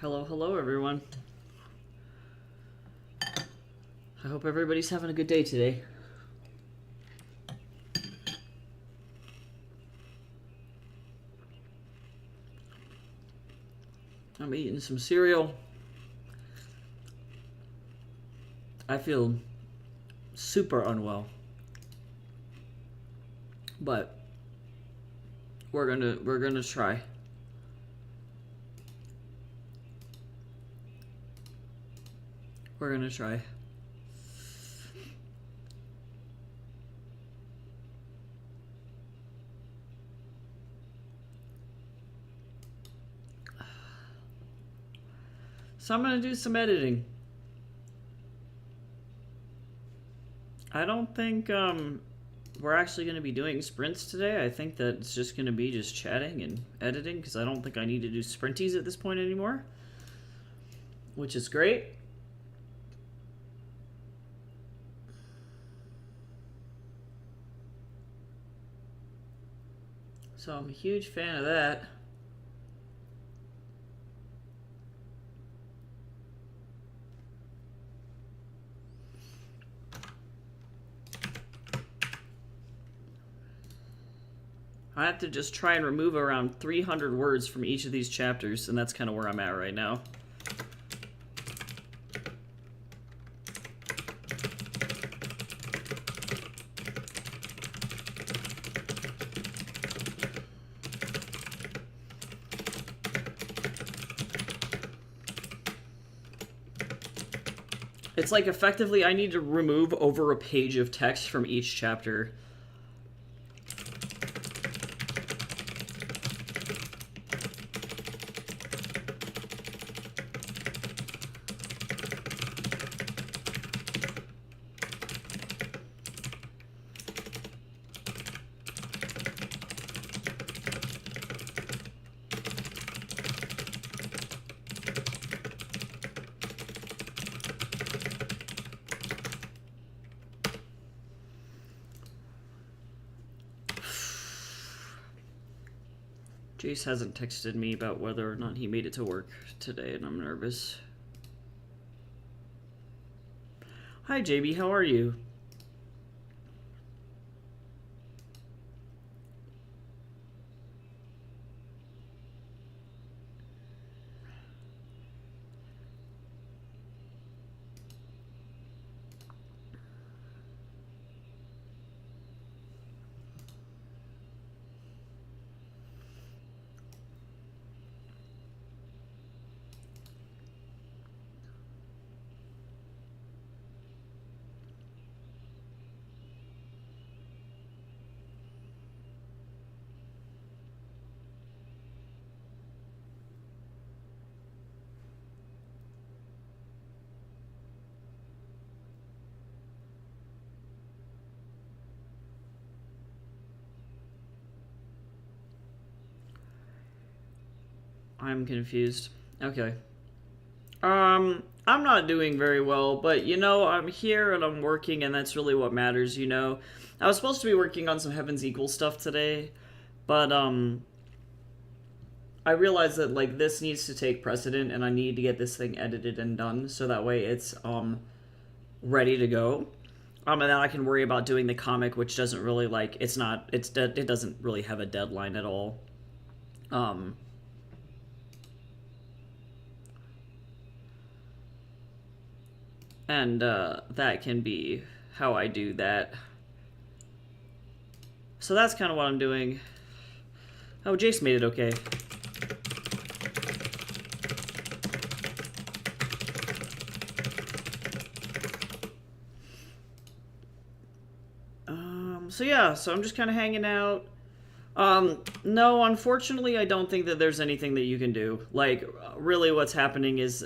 Hello, hello, everyone. I hope everybody's having a good day today. I'm eating some cereal. I feel super unwell, but we're gonna try. We're gonna try. So I'm gonna do some editing. I don't think we're actually gonna be doing sprints today. I think that it's just gonna be just chatting and editing because I don't think I need to do sprinties at this point anymore, which is great. So I'm a huge fan of that. I have to just try and remove around 300 words from each of these chapters, and that's kind of where I'm at right now. It's like effectively I need to remove over a page of text from each chapter. Jace hasn't texted me about whether or not he made it to work today, and I'm nervous. Hi, JB, how are you? I'm confused. Okay. I'm not doing very well, but you know, I'm here and I'm working, and that's really what matters, you know. I was supposed to be working on some Heaven's Equal stuff today, but I realized that like this needs to take precedent, and I need to get this thing edited and done so that way it's ready to go. And then I can worry about doing the comic, which doesn't really like it doesn't really have a deadline at all. Um, and that can be how I do that. So that's kind of what I'm doing. Oh, Jace made it okay. So yeah, so I'm just kind of hanging out. No, unfortunately, I don't think that there's anything that you can do. Like, really, what's happening is,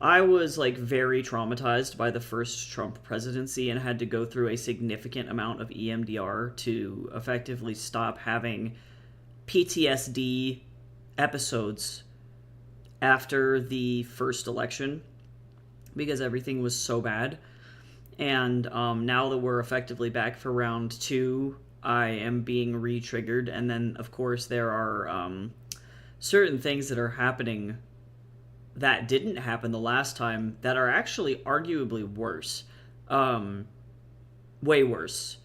I was like very traumatized by the first Trump presidency and had to go through a significant amount of EMDR to effectively stop having PTSD episodes after the first election because everything was so bad. And now that we're effectively back for round two, I am being re-triggered. And then, of course, there are certain things that are happening that didn't happen the last time that are actually arguably worse. Um, Way worse.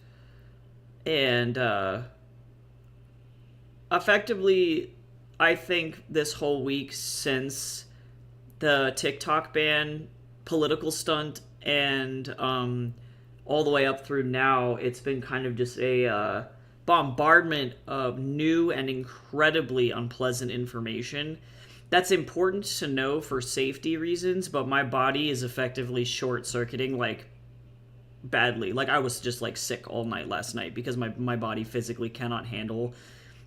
And effectively, I think this whole week since the TikTok ban, political stunt, and all the way up through now, it's been kind of just a bombardment of new and incredibly unpleasant information. That's important to know for safety reasons, but my body is effectively short circuiting like badly. Like I was just like sick all night last night because my body physically cannot handle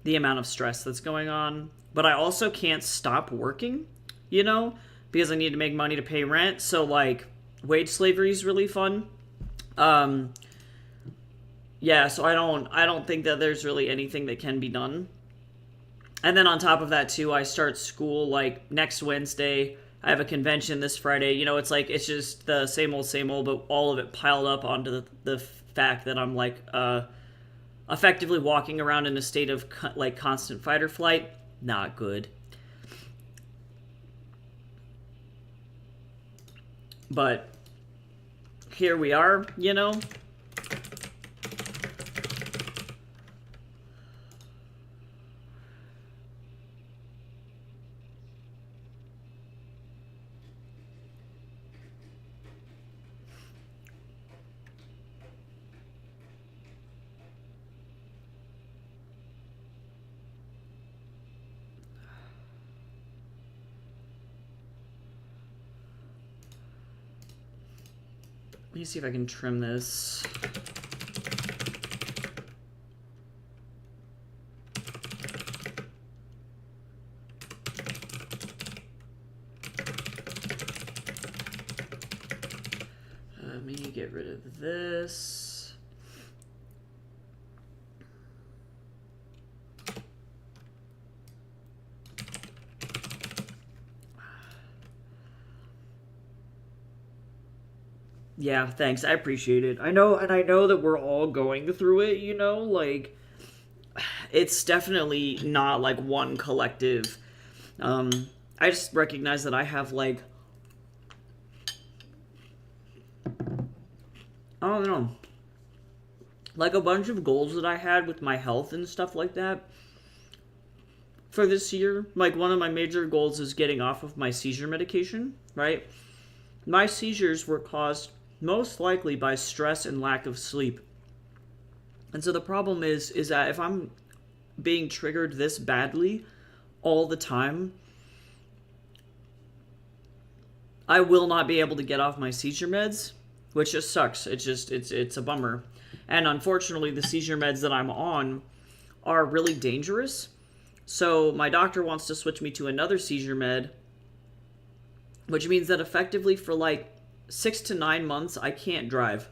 the amount of stress that's going on. But I also can't stop working, you know, because I need to make money to pay rent. So like wage slavery is really fun. Um yeah, so I don't think that there's really anything that can be done. And then on top of that too, I start school like next Wednesday. I have a convention this Friday. You know, it's like it's just the same old, but all of it piled up onto the fact that I'm like effectively walking around in a state of like constant fight or flight. Not good. But here we are, you know. Let me see if I can trim this. Let me get rid of this. Yeah, thanks. I appreciate it. I know, and I know that we're all going through it, you know, like it's definitely not like one collective. I just recognize that I have like I don't know, like a bunch of goals that I had with my health and stuff like that for this year. Like one of my major goals is getting off of my seizure medication, right? My seizures were caused most likely by stress and lack of sleep. And so the problem is that if I'm being triggered this badly all the time, I will not be able to get off my seizure meds, which just sucks. It's a bummer. And unfortunately, the seizure meds that I'm on are really dangerous. So my doctor wants to switch me to another seizure med, which means that effectively for like 6 to 9 months, I can't drive.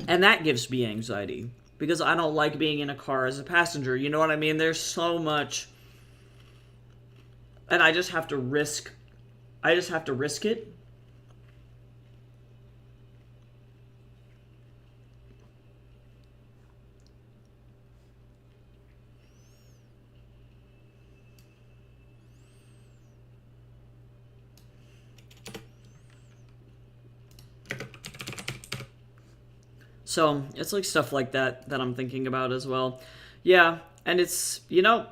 And that gives me anxiety because I don't like being in a car as a passenger. You know what I mean? There's so much, and I just have to risk it. So it's like stuff like that that I'm thinking about as well. Yeah, and it's, you know,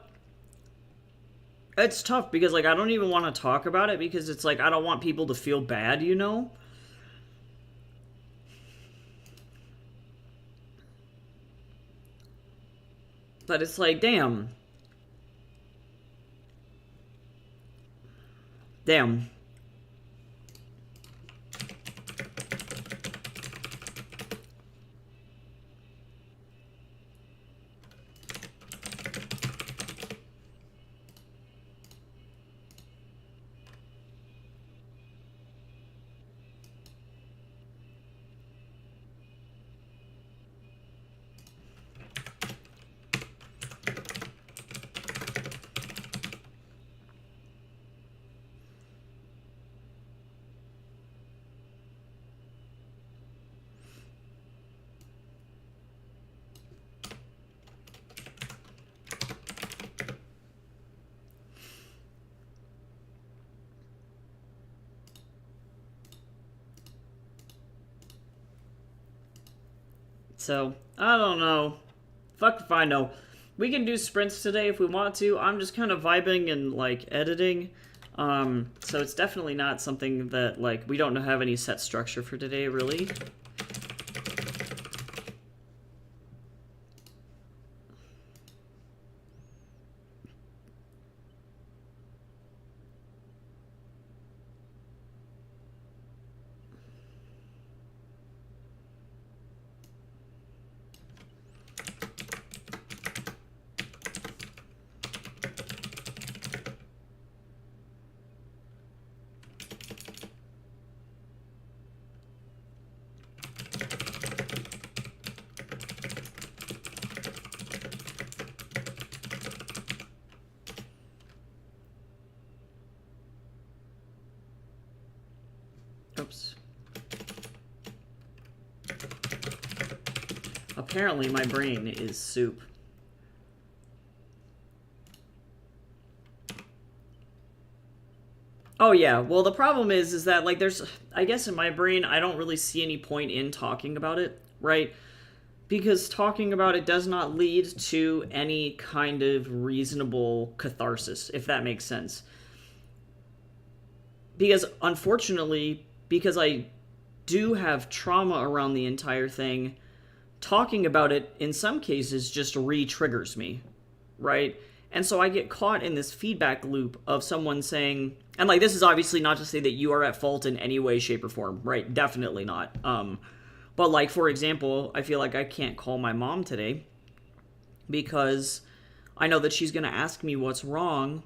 it's tough because like I don't even want to talk about it because it's like I don't want people to feel bad, you know? But it's like, damn. Damn. So, I don't know. Fuck if I know. We can do sprints today if we want to. I'm just kind of vibing and, like, editing. So it's definitely not something that, like, we don't have any set structure for today, really. Oops. Apparently my brain is soup. Oh yeah, well the problem is that, like, there's, I guess in my brain, I don't really see any point in talking about it, right? Because talking about it does not lead to any kind of reasonable catharsis, if that makes sense. Because, unfortunately, because I do have trauma around the entire thing, talking about it, in some cases, just re-triggers me, right? And so I get caught in this feedback loop of someone saying, and, like, this is obviously not to say that you are at fault in any way, shape, or form, right? Definitely not. But, like, for example, I feel like I can't call my mom today because I know that she's going to ask me what's wrong,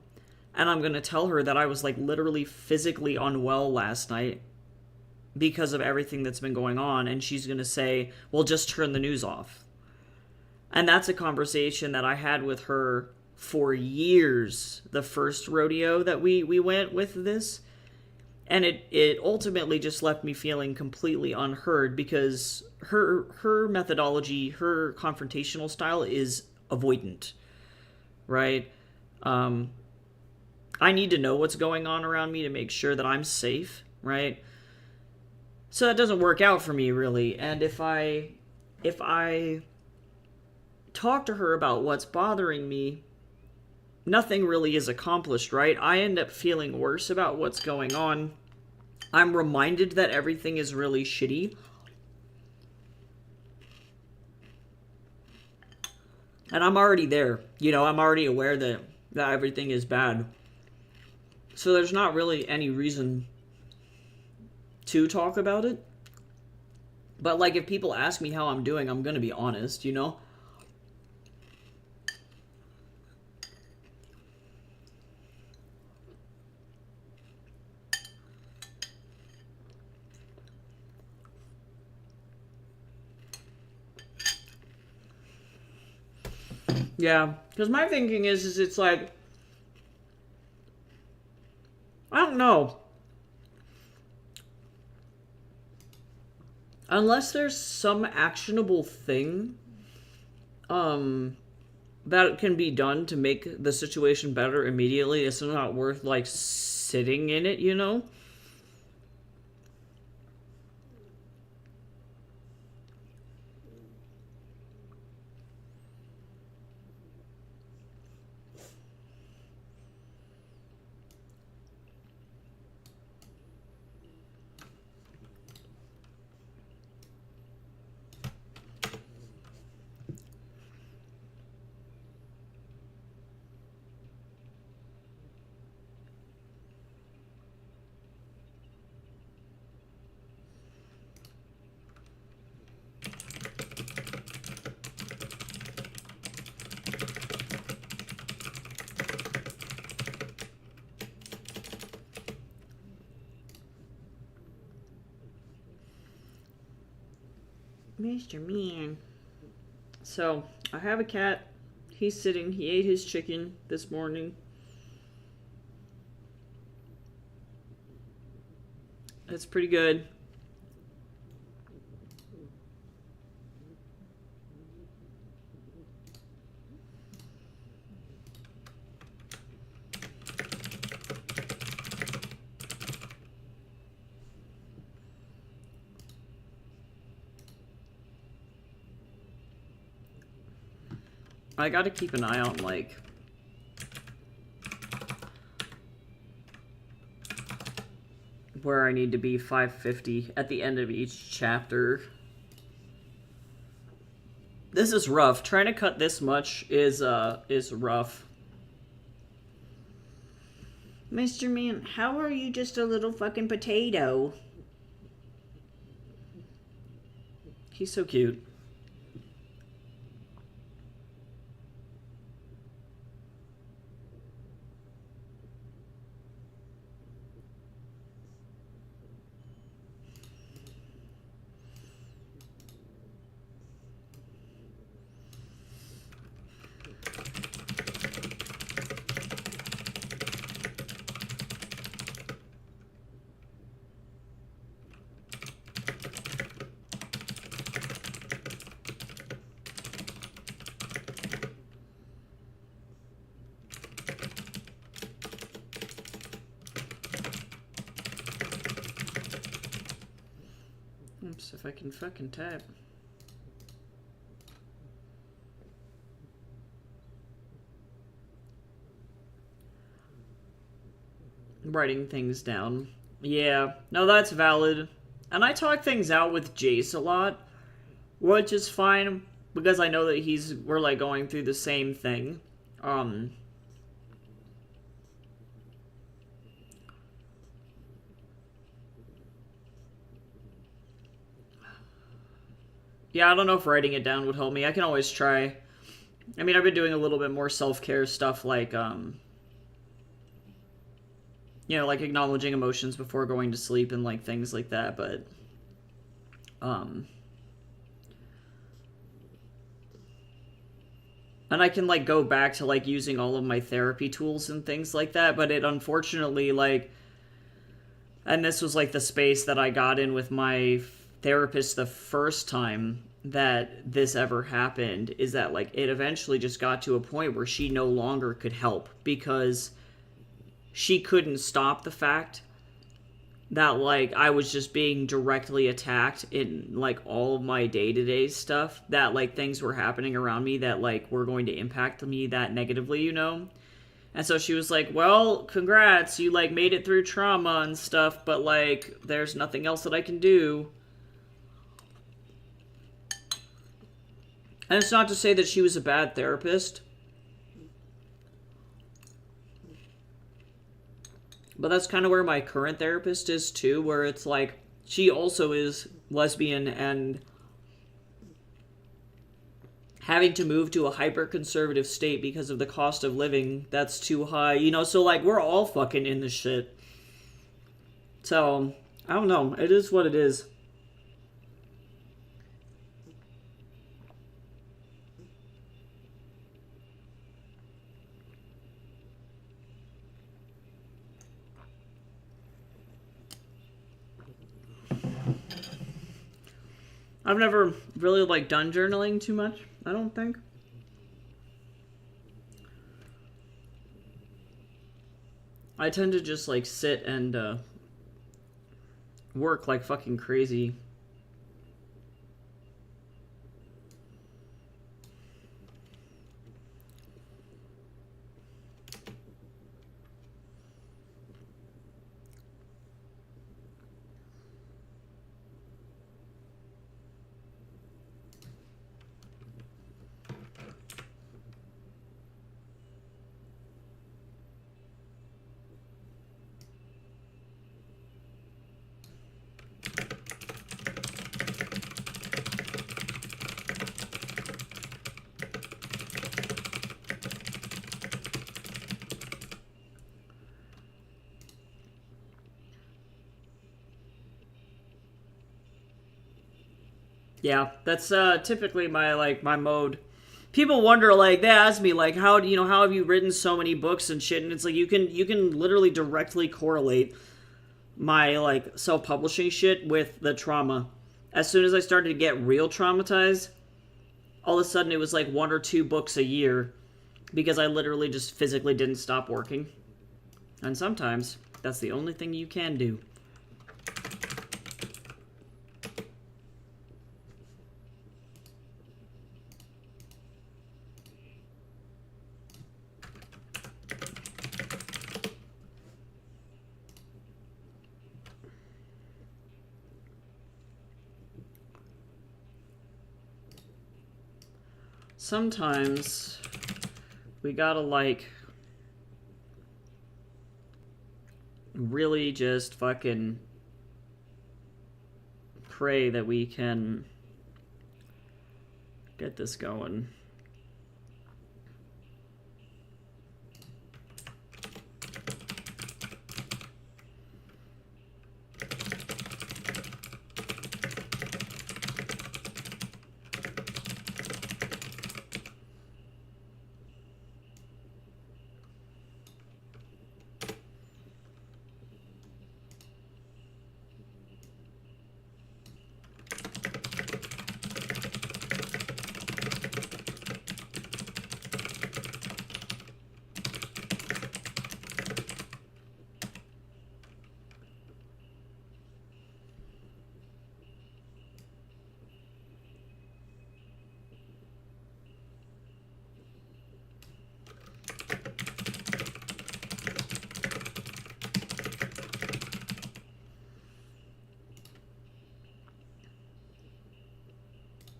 and I'm going to tell her that I was, like, literally physically unwell last night because of everything that's been going on, and she's going to say, well, just turn the news off. And that's a conversation that I had with her for years, the first rodeo that we went with this. And it ultimately just left me feeling completely unheard because her methodology, her confrontational style is avoidant, right? I need to know what's going on around me to make sure that I'm safe, right? So that doesn't work out for me, really. And if I talk to her about what's bothering me, nothing really is accomplished, right? I end up feeling worse about what's going on. I'm reminded that everything is really shitty. And I'm already there. You know, I'm already aware that everything is bad. So there's not really any reason to talk about it. But, like, if people ask me how I'm doing, I'm gonna be honest, you know? Yeah, because my thinking is it's like, I don't know. Unless there's some actionable thing that can be done to make the situation better immediately, it's not worth, like, sitting in it, you know? Mr. Man. So, I have a cat. He's sitting. He ate his chicken this morning. It's pretty good. I gotta keep an eye on, like... where I need to be 550 at the end of each chapter. This is rough. Trying to cut this much is rough. Mr. Man, how are you just a little fucking potato? He's so cute. Oops, if I can fucking type. Writing things down. Yeah, no, that's valid. And I talk things out with Jace a lot, which is fine, because I know that we're, like, going through the same thing. Yeah, I don't know if writing it down would help me. I can always try. I mean, I've been doing a little bit more self-care stuff, like, you know, like acknowledging emotions before going to sleep and, like, things like that, but, and I can, like, go back to, like, using all of my therapy tools and things like that, but it unfortunately, like, and this was, like, the space that I got in with my therapist the first time that this ever happened, is that, like, it eventually just got to a point where she no longer could help because she couldn't stop the fact that, like, I was just being directly attacked in, like, all of my day-to-day stuff, that, like, things were happening around me that, like, were going to impact me that negatively, you know? And so she was like, well, congrats, you, like, made it through trauma and stuff, but, like, there's nothing else that I can do. And it's not to say that she was a bad therapist, but that's kind of where my current therapist is too, where it's like, she also is lesbian and having to move to a hyper-conservative state because of the cost of living that's too high, you know, so, like, we're all fucking in this shit. So, I don't know, it is what it is. I've never really, like, done journaling too much, I don't think. I tend to just, like, sit and, work like fucking crazy. Yeah, that's typically my mode. People wonder, like, they ask me, like, how have you written so many books and shit? And it's like, you can literally directly correlate my, like, self-publishing shit with the trauma. As soon as I started to get real traumatized, all of a sudden it was like 1 or 2 books a year because I literally just physically didn't stop working. And sometimes that's the only thing you can do. sometimes we gotta, like, really just fucking pray that we can get this going.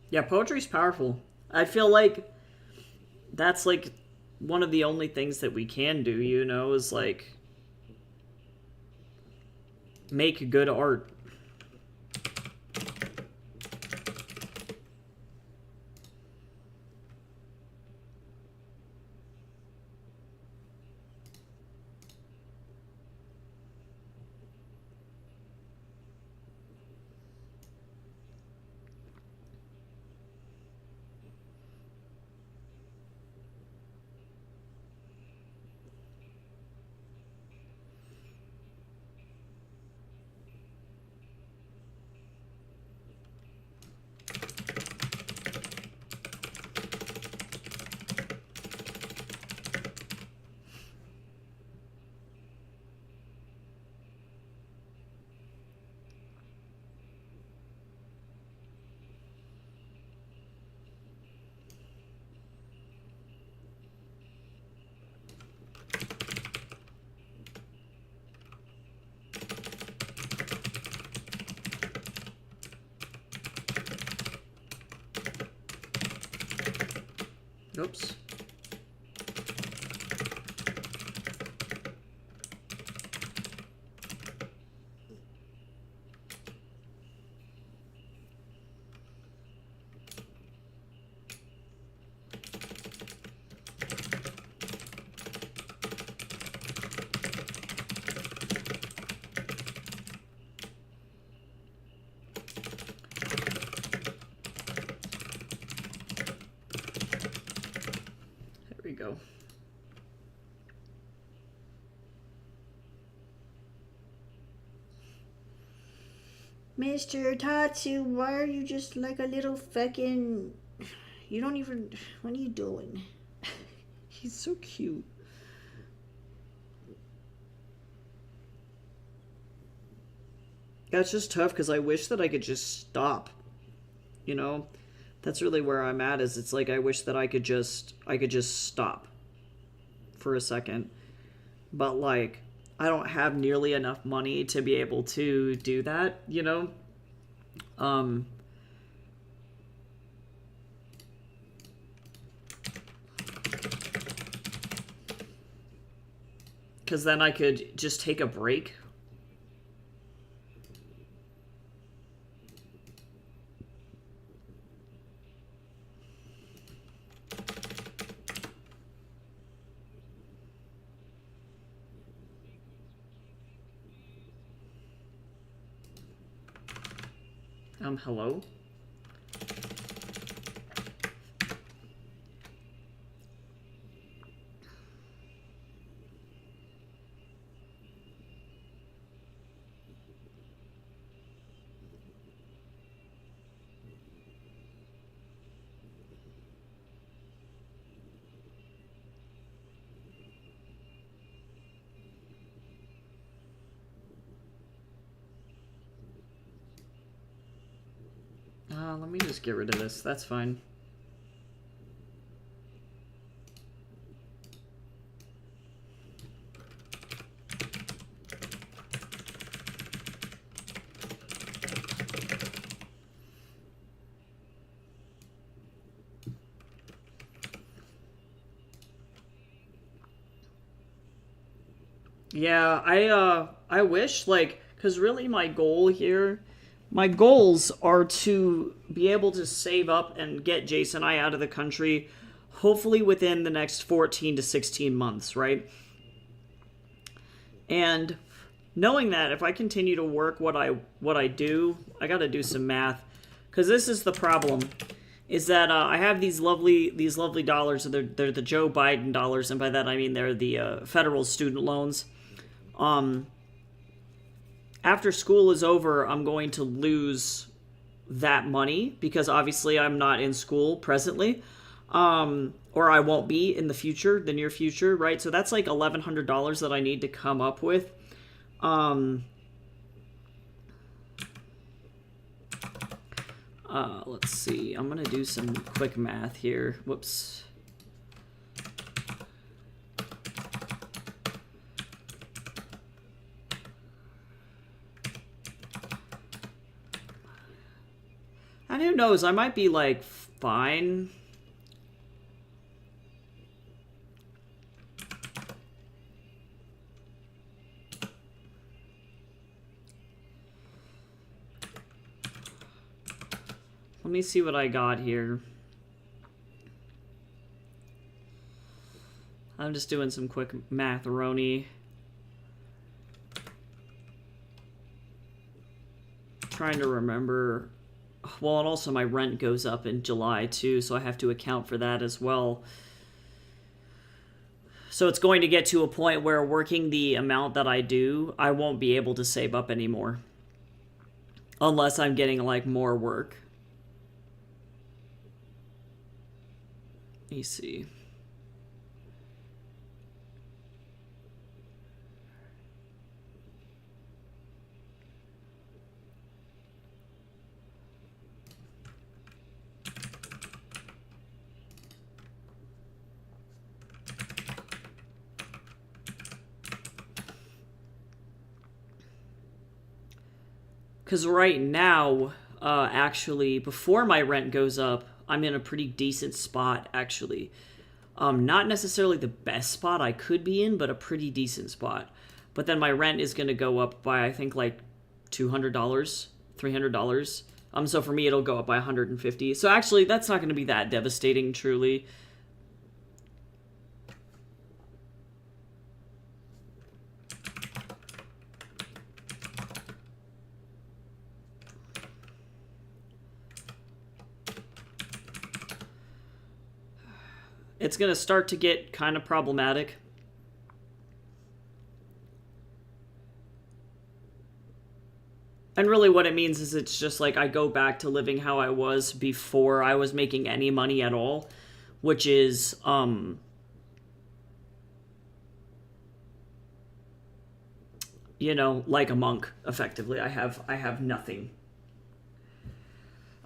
Yeah, poetry's powerful. I feel like that's, like, one of the only things that we can do, you know, is, like, make good art. Oops. There we go. Mr. Tatsu, why are you just like a little fucking... You don't even... What are you doing? He's so cute. That's just tough because I wish that I could just stop. You know? That's really where I'm at, is it's like I wish that I could just stop for a second. But, like, I don't have nearly enough money to be able to do that, you know? Because then I could just take a break. Hello? Let me just get rid of this. That's fine. Yeah, I wish, like, because really my goals are to be able to save up and get Jason and I out of the country, hopefully within the next 14 to 16 months, right? And knowing that if I continue to work what I do, I got to do some math, because this is the problem, is that I have these lovely dollars. They're the Joe Biden dollars, and by that I mean they're the federal student loans. After school is over, I'm going to lose that money because obviously I'm not in school presently, or I won't be in the future, the near future, right? So that's like $1,100 that I need to come up with. Let's see. I'm gonna do some quick math here. Whoops. And who knows, I might be, like, fine. Let me see what I got here. I'm just doing some quick math-roni. Trying to remember. Well, and also my rent goes up in July too, so I have to account for that as well. So it's going to get to a point where working the amount that I do, I won't be able to save up anymore. Unless I'm getting, like, more work. Let me see. Because right now, actually, before my rent goes up, I'm in a pretty decent spot, actually. Not necessarily the best spot I could be in, but a pretty decent spot. But then my rent is going to go up by, I think, like $200, $300. So for me, it'll go up by $150. So actually, that's not going to be that devastating, truly. It's going to start to get kind of problematic. And really what it means is it's just like I go back to living how I was before I was making any money at all, which is, you know, like a monk, effectively. I have nothing.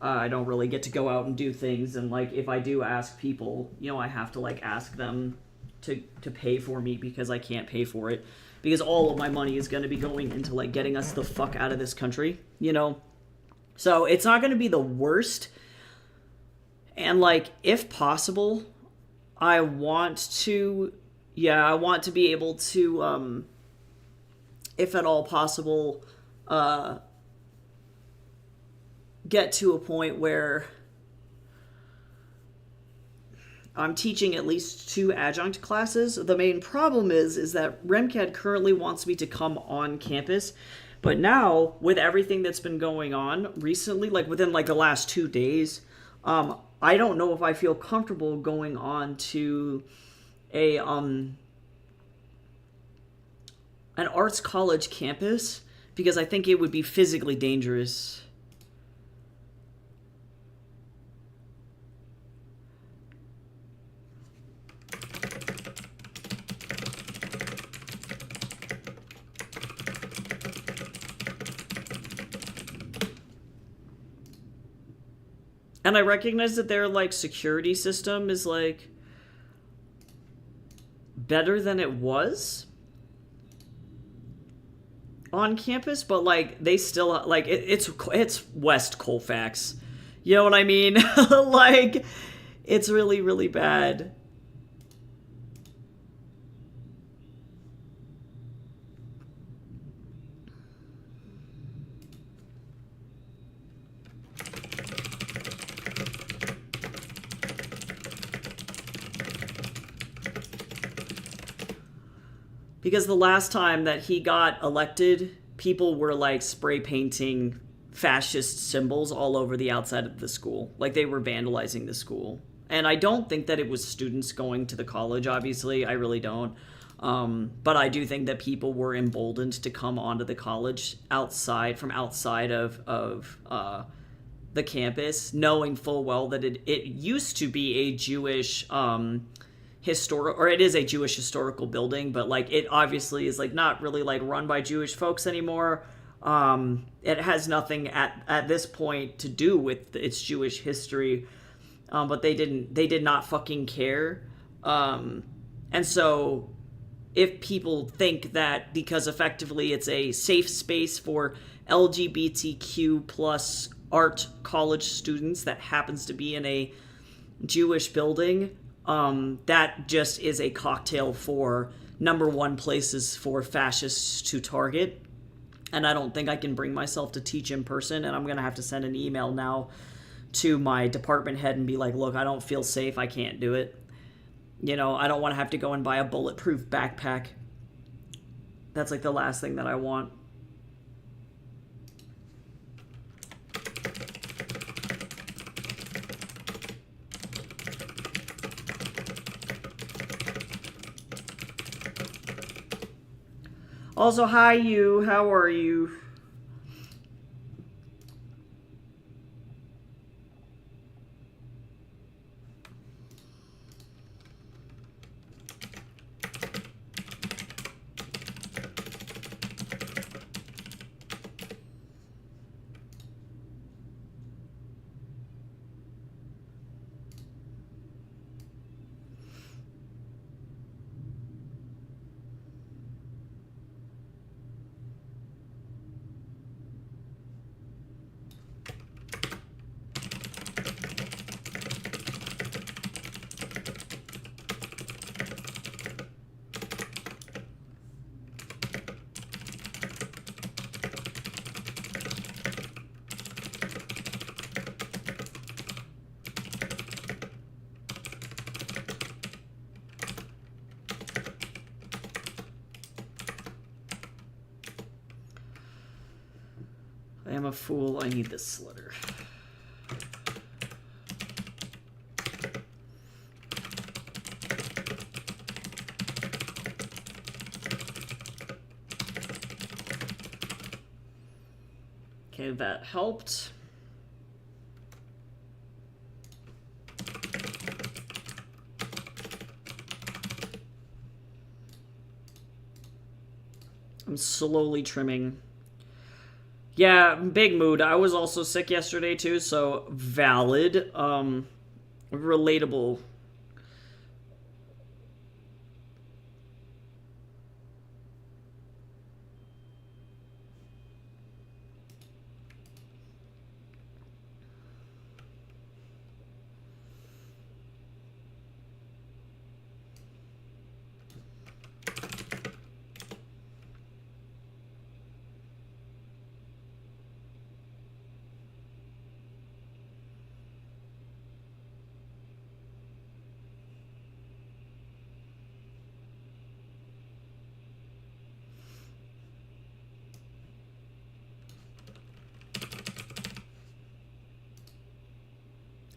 I don't really get to go out and do things, and, like, if I do ask people, you know, I have to, like, ask them to pay for me because I can't pay for it. Because all of my money is going to be going into, like, getting us the fuck out of this country, you know? So it's not going to be the worst. And, like, if possible, I want to be able to, if at all possible, get to a point where I'm teaching at least 2 adjunct classes. The main problem is that REMCAD currently wants me to come on campus, but now with everything that's been going on recently, like within like the last 2 days, I don't know if I feel comfortable going on to an arts college campus because I think it would be physically dangerous. And I recognize that their, like, security system is, like, better than it was on campus, but, like, they still, like, it's West Colfax. You know what I mean? Like, it's really, really bad. Because the last time that he got elected, people were like spray painting fascist symbols all over the outside of the school. Like they were vandalizing the school. And I don't think that it was students going to the college, obviously. I really don't. But I do think that people were emboldened to come onto the college from outside of the campus, knowing full well that it used to be a Jewish it is a Jewish historical building, but like it obviously is like not really like run by Jewish folks anymore. It has nothing at this point to do with its Jewish history, but they did not fucking care. And so if people think that because effectively it's a safe space for LGBTQ plus art college students that happens to be in a Jewish building, that just is a cocktail for number one places for fascists to target. And I don't think I can bring myself to teach in person, and I'm going to have to send an email now to my department head and be like, look, I don't feel safe, I can't do it. You know, I don't want to have to go and buy a bulletproof backpack. That's like the last thing that I want. Also, hi you, how are you? I am a fool. I need this slitter. Okay, that helped. I'm slowly trimming. Yeah, big mood. I was also sick yesterday too, so valid. Relatable.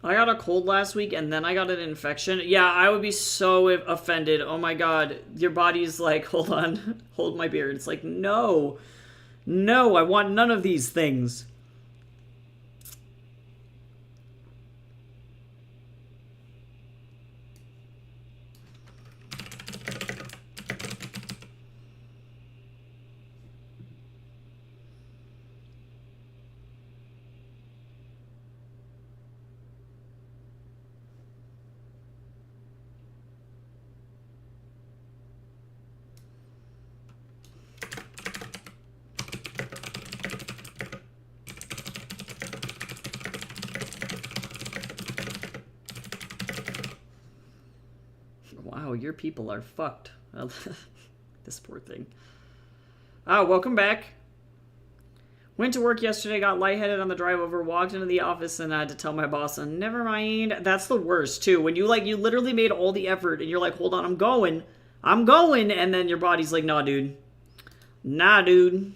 I got a cold last week and then I got an infection. Yeah, I would be so offended. Oh my god, your body's like, hold on, hold my beer. It's like, no, I want none of these things. Wow, your people are fucked. This poor thing. Oh, welcome back. Went to work yesterday, got lightheaded on the drive over, walked into the office, and I had to tell my boss, and never mind. That's the worst, too. When you literally made all the effort, and you're like, hold on, I'm going. I'm going, and then your body's like, nah, dude. Nah, dude.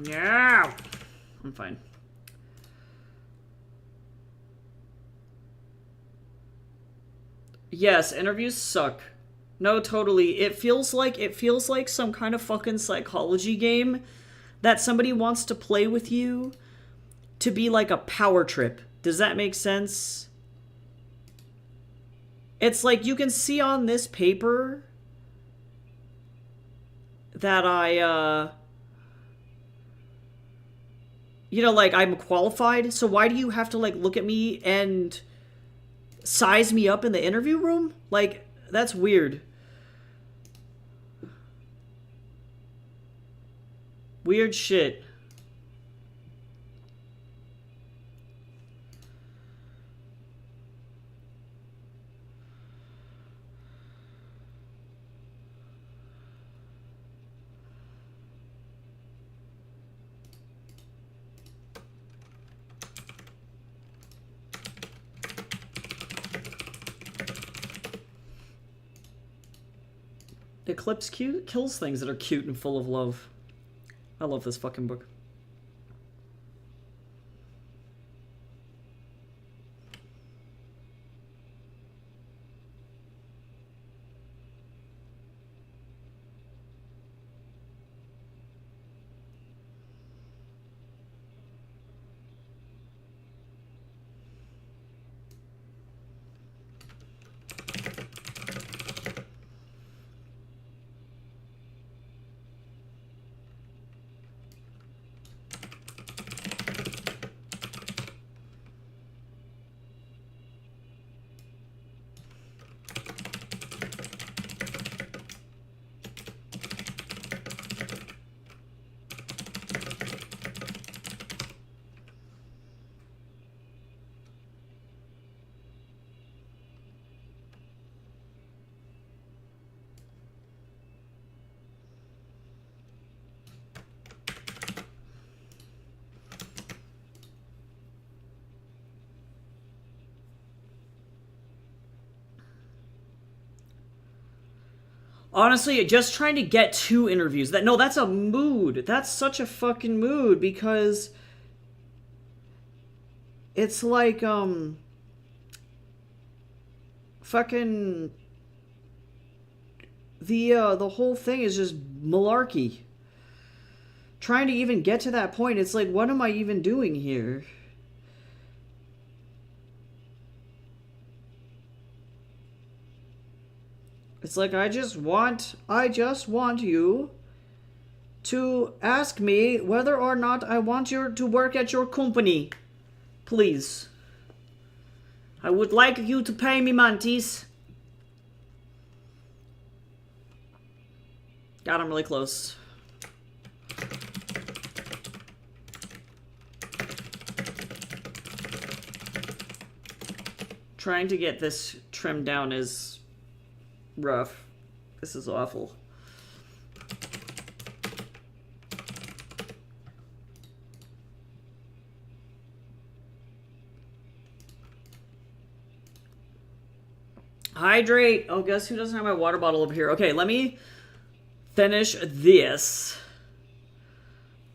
Yeah, I'm fine. Yes, interviews suck. No, totally. It feels like some kind of fucking psychology game that somebody wants to play with you to be like a power trip. Does that make sense? It's like you can see on this paper that like I'm qualified, so why do you have to like look at me and size me up in the interview room? Like, that's weird. Weird shit. Eclipse kills things that are cute and full of love. I love this fucking book. Honestly, just trying to get 2 interviews. That's a mood. That's such a fucking mood because it's like fucking the whole thing is just malarkey. Trying to even get to that point, it's like, what am I even doing here? It's like, I just want you to ask me whether or not I want you to work at your company. Please. I would like you to pay me mantis. God, I'm really close. Trying to get this trimmed down is rough. This is awful. Hydrate. Oh, guess who doesn't have my water bottle over here? Okay, let me finish this.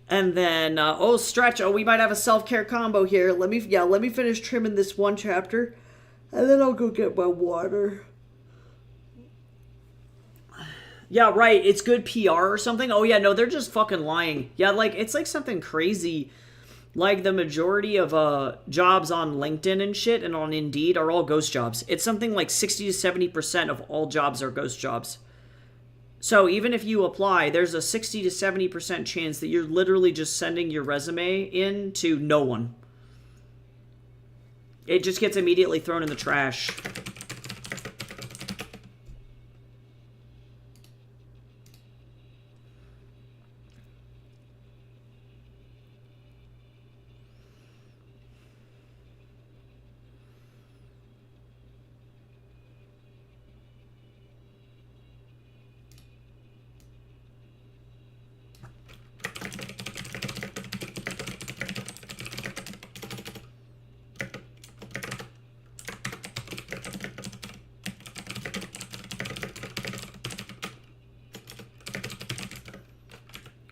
And then, oh, stretch. Oh, we might have a self-care combo here. Let me finish trimming this one chapter. And then I'll go get my water. Yeah, right. It's good PR or something. Oh, yeah, no, they're just fucking lying. Yeah, like, it's like something crazy. Like, the majority of jobs on LinkedIn and shit and on Indeed are all ghost jobs. It's something like 60 to 70% of all jobs are ghost jobs. So even if you apply, there's a 60 to 70% chance that you're literally just sending your resume in to no one. It just gets immediately thrown in the trash.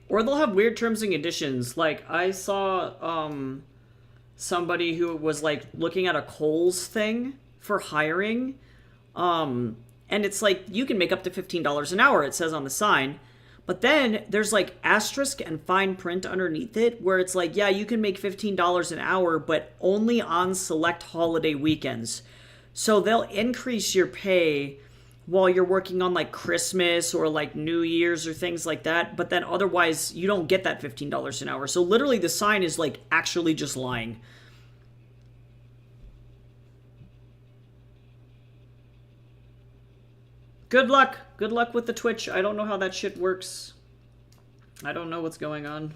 Or they'll have weird terms and conditions. Like, I saw somebody who was, like, looking at a Kohl's thing for hiring. And it's like, you can make up to $15 an hour, it says on the sign. But then there's, like, asterisk and fine print underneath it where it's like, yeah, you can make $15 an hour, but only on select holiday weekends. So they'll increase your pay while you're working on like Christmas or like New Year's or things like that, but then otherwise you don't get that $15 an hour. So literally the sign is like actually just lying. Good luck. Good luck with the Twitch. I don't know how that shit works. I don't know what's going on.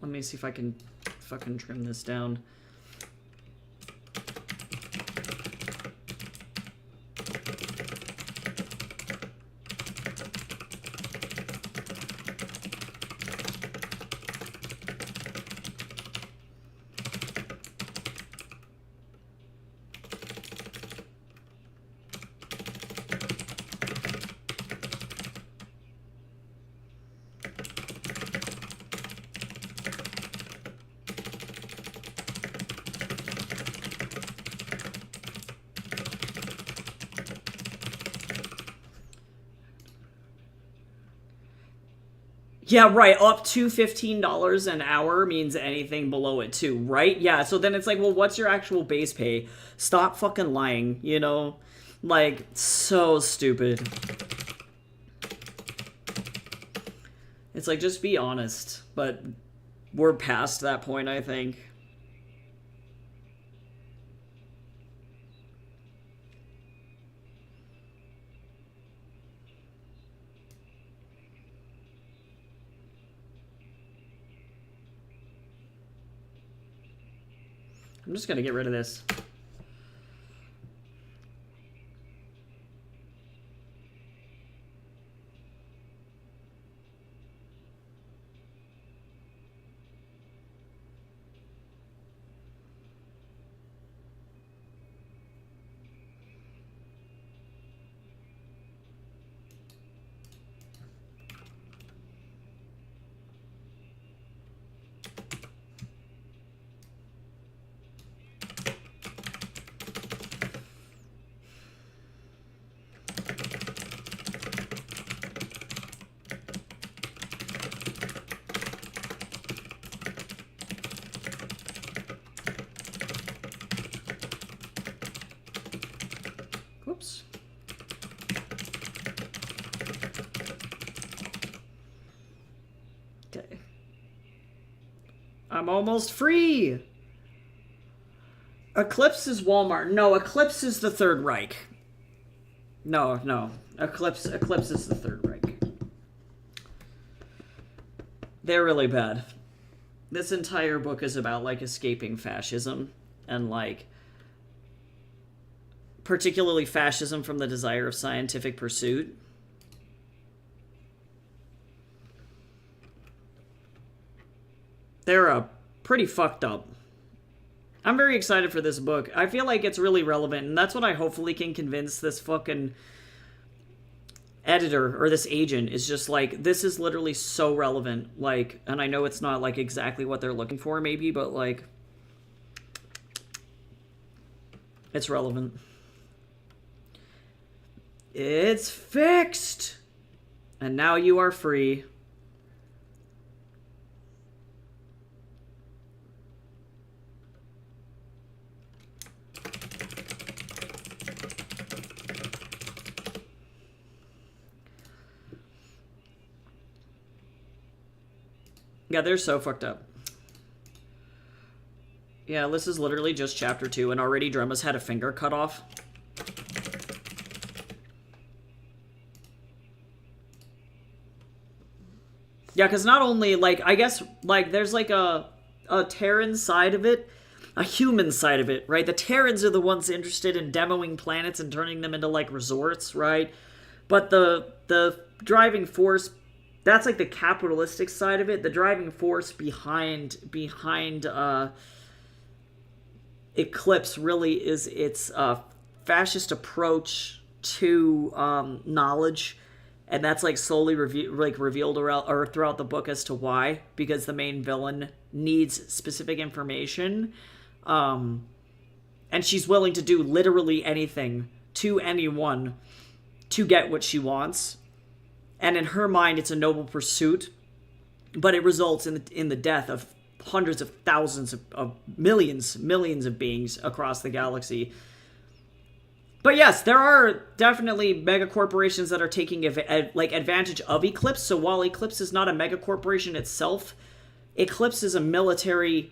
Let me see if I can fucking trim this down. Yeah, right. Up to $15 an hour means anything below it too, right? Yeah, so then it's like, well, what's your actual base pay? Stop fucking lying, you know? Like, so stupid. It's like, just be honest. But we're past that point, I think. I'm just gonna get rid of this. Whoops. Okay. I'm almost free! Eclipse is Walmart. No, Eclipse is the Third Reich. No. Eclipse is the Third Reich. They're really bad. This entire book is about, like, escaping fascism and, like, particularly fascism from the desire of scientific pursuit. They're pretty fucked up. I'm very excited for this book. I feel like it's really relevant, and that's what I hopefully can convince this fucking editor or this agent is just like, this is literally so relevant. Like, and I know it's not like exactly what they're looking for maybe, but like, it's relevant. It's fixed! And now you are free. Yeah, they're so fucked up. Yeah, this is literally just chapter 2, and already Drumma's had a finger cut off. Yeah, because not only, like, I guess, like, there's, like, a Terran side of it, a human side of it, right? The Terrans are the ones interested in demoing planets and turning them into, like, resorts, right? But the driving force, that's, like, the capitalistic side of it. The driving force behind Eclipse really is its fascist approach to knowledge. And that's, like, slowly revealed throughout the book as to why. Because the main villain needs specific information. And she's willing to do literally anything to anyone to get what she wants. And in her mind, it's a noble pursuit. But it results in the death of hundreds of thousands of millions of beings across the galaxy. But yes, there are definitely mega corporations that are taking advantage of Eclipse. So while Eclipse is not a mega corporation itself, Eclipse is a military,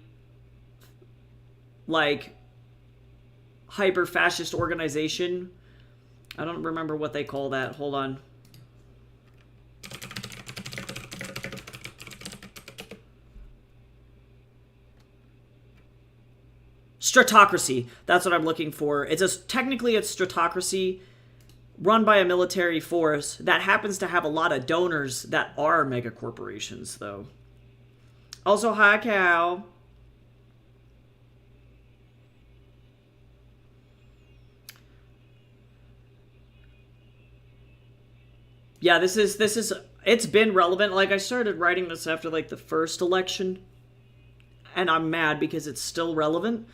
like, hyper-fascist organization. I don't remember what they call that. Hold on. Stratocracy. That's what I'm looking for. Technically it's Stratocracy run by a military force that happens to have a lot of donors that are mega corporations, though. Also, hi, Cal. Yeah, it's been relevant. Like, I started writing this after, like, the first election, and I'm mad because it's still relevant.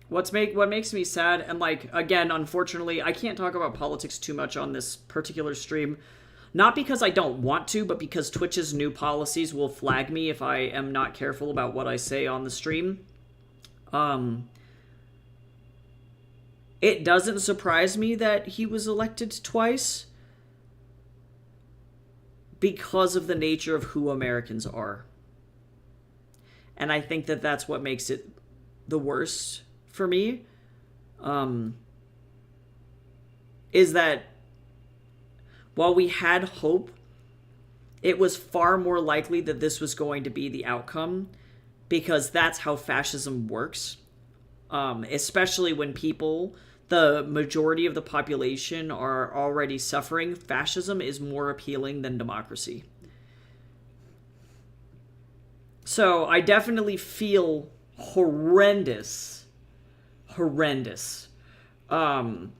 What makes me sad, and, like, again, unfortunately, I can't talk about politics too much on this particular stream. Not because I don't want to, but because Twitch's new policies will flag me if I am not careful about what I say on the stream. It doesn't surprise me that he was elected twice because of the nature of who Americans are. And I think that that's what makes it the worst for me, is that while we had hope, it was far more likely that this was going to be the outcome, because that's how fascism works. Especially when the majority of the population, are already suffering. Fascism is more appealing than democracy. So I definitely feel horrendous. But I'm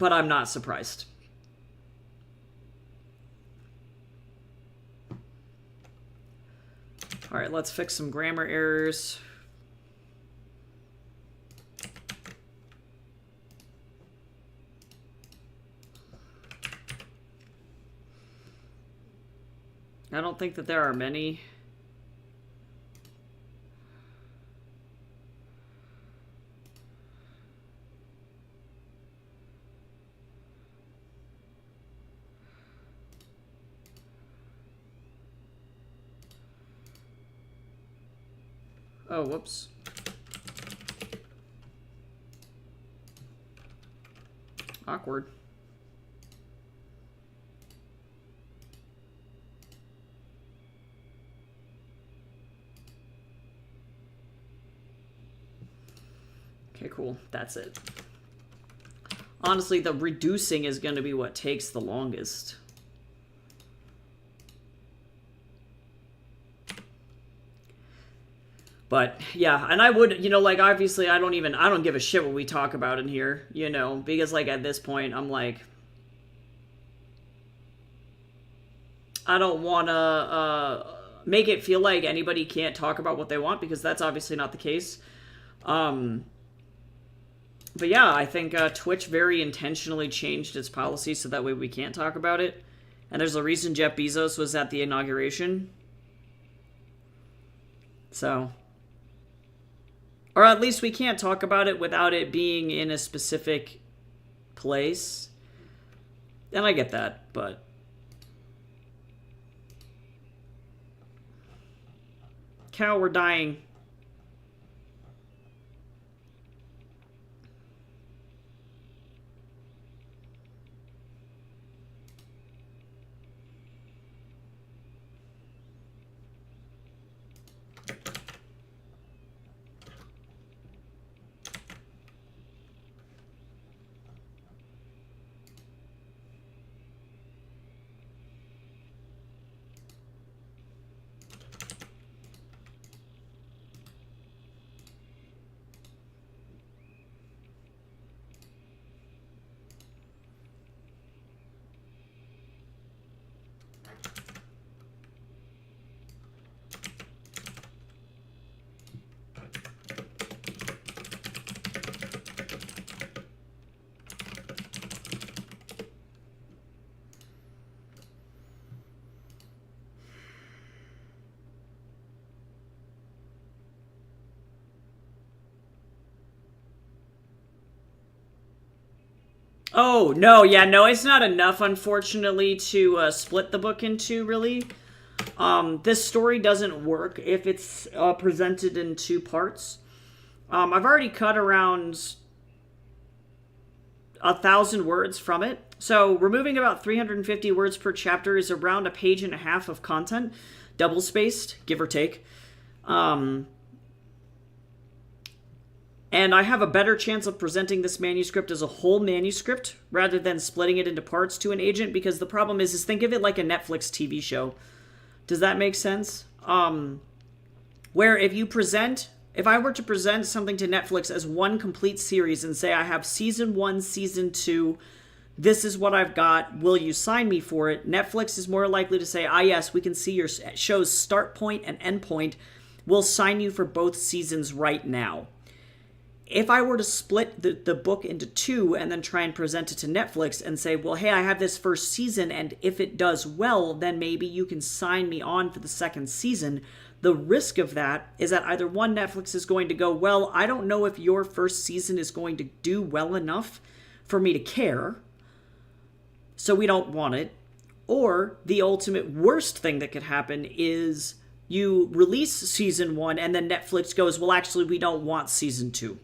not surprised. All right, let's fix some grammar errors. I don't think that there are many. Oh, whoops. Awkward. Okay, cool. That's it. Honestly, the reducing is going to be what takes the longest. But yeah, and I would, like, obviously I don't give a shit what we talk about in here, because like at this point I'm like, I don't want to make it feel like anybody can't talk about what they want, because that's obviously not the case. But yeah, I think Twitch very intentionally changed its policy so that way we can't talk about it. And there's a reason Jeff Bezos was at the inauguration. So, or at least we can't talk about it without it being in a specific place. And I get that, but... Cow, we're dying. Oh, no, yeah, no, it's not enough, unfortunately, to split the book into, really. This story doesn't work if it's presented in two parts. I've already cut around 1,000 words from it. So removing about 350 words per chapter is around a page and a half of content, double-spaced, give or take. And I have a better chance of presenting this manuscript as a whole manuscript rather than splitting it into parts to an agent, because the problem is think of it like a Netflix TV show. Does that make sense? Where if I were to present something to Netflix as one complete series and say I have season 1, season 2, this is what I've got, will you sign me for it? Netflix is more likely to say, yes, we can see your show's start point and end point. We'll sign you for both seasons right now. If I were to split the book into two and then try and present it to Netflix and say, well, hey, I have this first season, and if it does well, then maybe you can sign me on for the second season, the risk of that is that either one, Netflix is going to go, well, I don't know if your first season is going to do well enough for me to care, so we don't want it. Or the ultimate worst thing that could happen is you release season 1 and then Netflix goes, well, actually, we don't want season 2.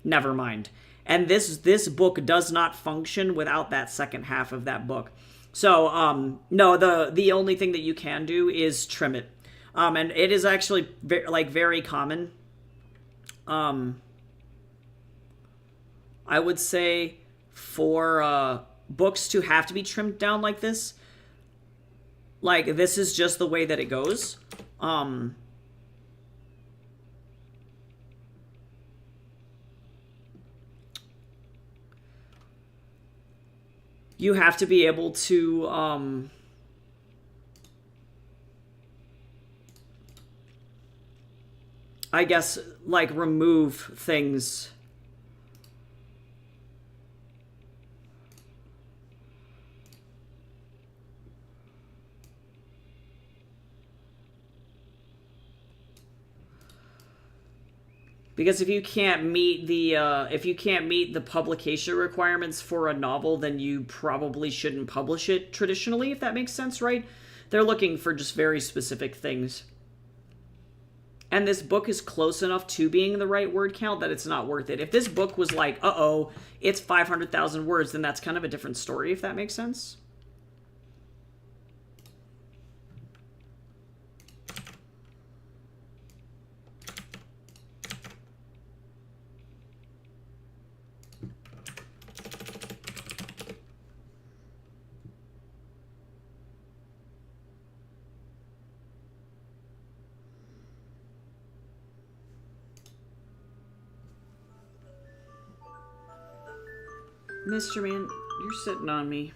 Never mind. And this book does not function without that second half of that book. So no, the only thing that you can do is trim it. And it is actually very common. I would say for books to have to be trimmed down like this, like this is just the way that it goes. You have to be able to I guess like remove things. Because if you can't meet the publication requirements for a novel, then you probably shouldn't publish it traditionally, if that makes sense, right? They're looking for just very specific things. And this book is close enough to being the right word count that it's not worth it. If this book was like, uh-oh, it's 500,000 words, then that's kind of a different story, if that makes sense. Mr. Man, you're sitting on me.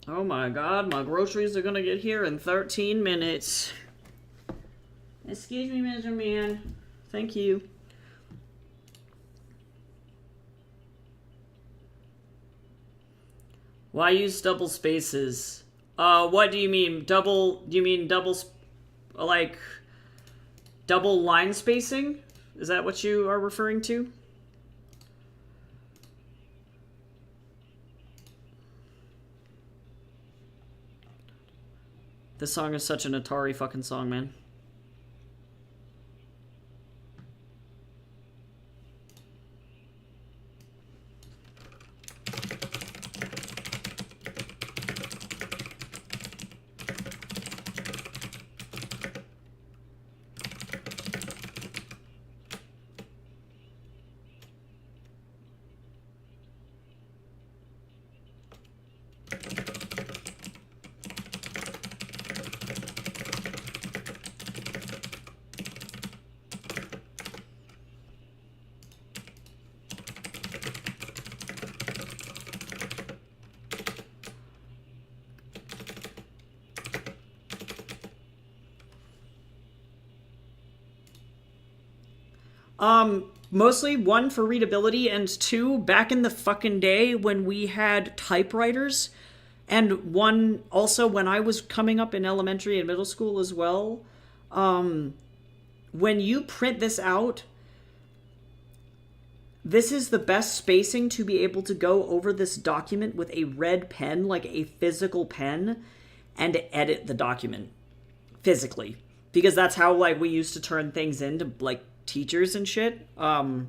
Oh my god, my groceries are gonna get here in 13 minutes. Excuse me, Mr. Man. Thank you. Why use double spaces? What do you mean? Do you mean like, double line spacing? Is that what you are referring to? This song is such an Atari fucking song, man. Mostly, one, for readability, and two, back in the fucking day when we had typewriters, and one, also when I was coming up in elementary and middle school as well, when you print this out, this is the best spacing to be able to go over this document with a red pen, like a physical pen, and edit the document physically. Because that's how, like, we used to turn things into, like, teachers and shit. So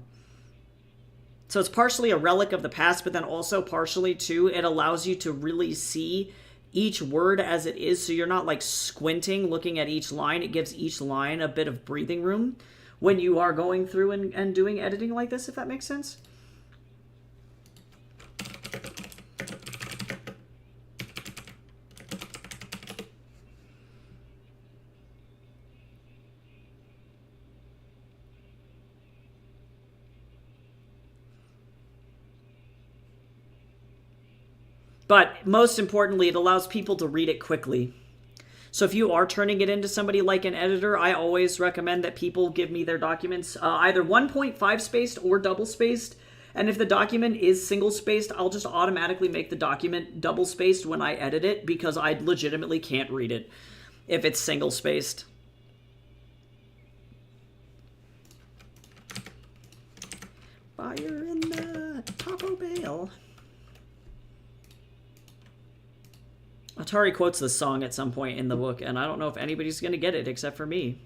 it's partially a relic of the past, but then also partially, too, it allows you to really see each word as it is, so you're not, like, squinting, looking at each line. It gives each line a bit of breathing room when you are going through and doing editing like this, if that makes sense. But most importantly, it allows people to read it quickly. So if you are turning it into somebody like an editor, I always recommend that people give me their documents either 1.5 spaced or double spaced. And if the document is single spaced, I'll just automatically make the document double spaced when I edit it, because I legitimately can't read it if it's single spaced. Fire in the Taco Bell. Atari quotes this song at some point in the book, and I don't know if anybody's going to get it except for me.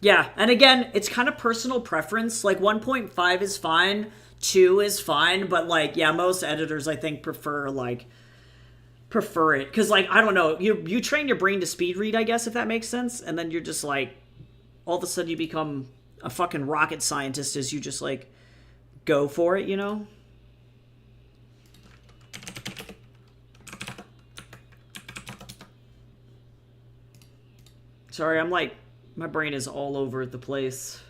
Yeah, and again, it's kind of personal preference. Like 1.5 is fine, 2 is fine, but like yeah, most editors I think prefer it cuz like I don't know, you train your brain to speed read, I guess if that makes sense, and then you're just like all of a sudden you become a fucking rocket scientist as you just like go for it, you know? Sorry, I'm like my brain is all over the place.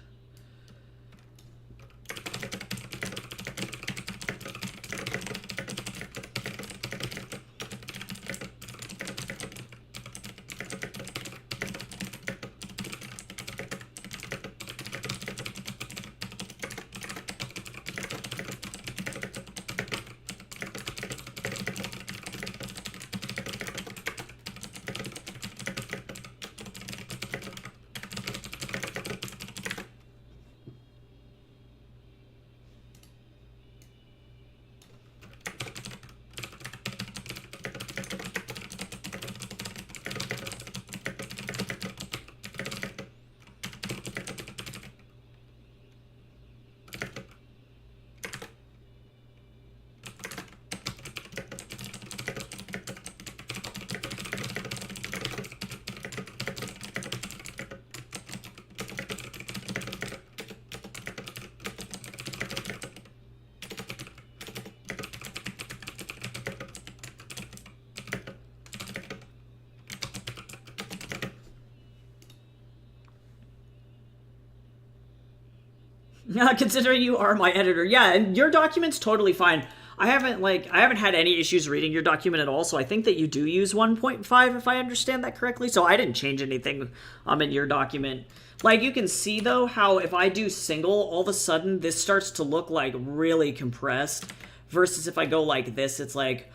Considering you are my editor, yeah, and your document's totally fine. I haven't had any issues reading your document at all, so I think that you do use 1.5 if I understand that correctly. So I didn't change anything in your document. Like you can see though how if I do single, all of a sudden this starts to look like really compressed versus if I go like this, it's like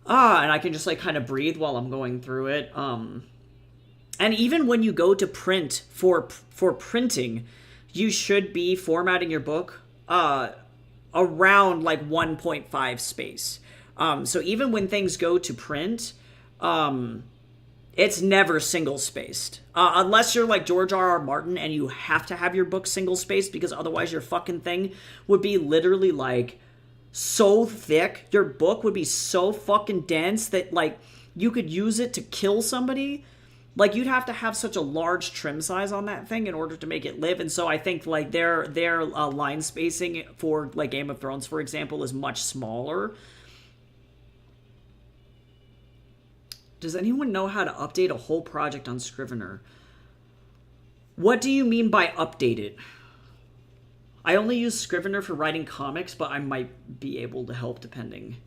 and I can just like kind of breathe while I'm going through it. And even when you go to print for printing, you should be formatting your book around like 1.5 space. So even when things go to print, it's never single spaced. Unless you're like George R.R. Martin and you have to have your book single spaced because otherwise your fucking thing would be literally like so thick. Your book would be so fucking dense that like you could use it to kill somebody. Like you'd have to have such a large trim size on that thing in order to make it live, and so I think like their line spacing for like Game of Thrones, for example, is much smaller. Does anyone know how to update a whole project on Scrivener? What do you mean by update it? I only use Scrivener for writing comics, but I might be able to help depending.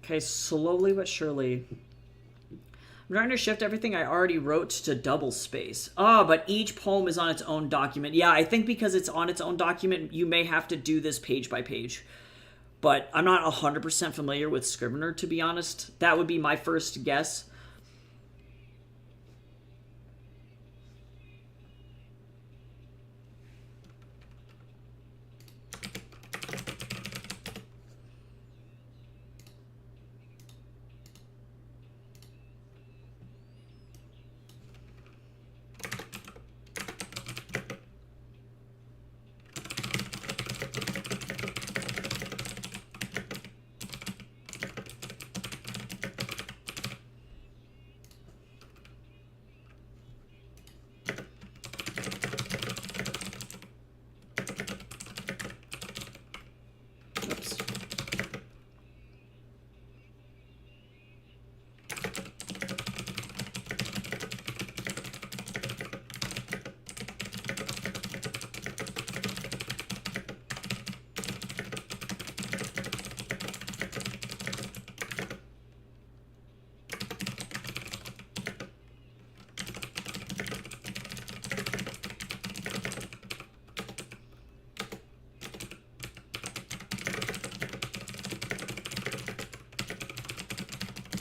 Okay, slowly but surely, I'm trying to shift everything I already wrote to double space. Oh, but each poem is on its own document. Yeah, I think because it's on its own document, you may have to do this page by page. But I'm not 100% familiar with Scrivener, to be honest. That would be my first guess.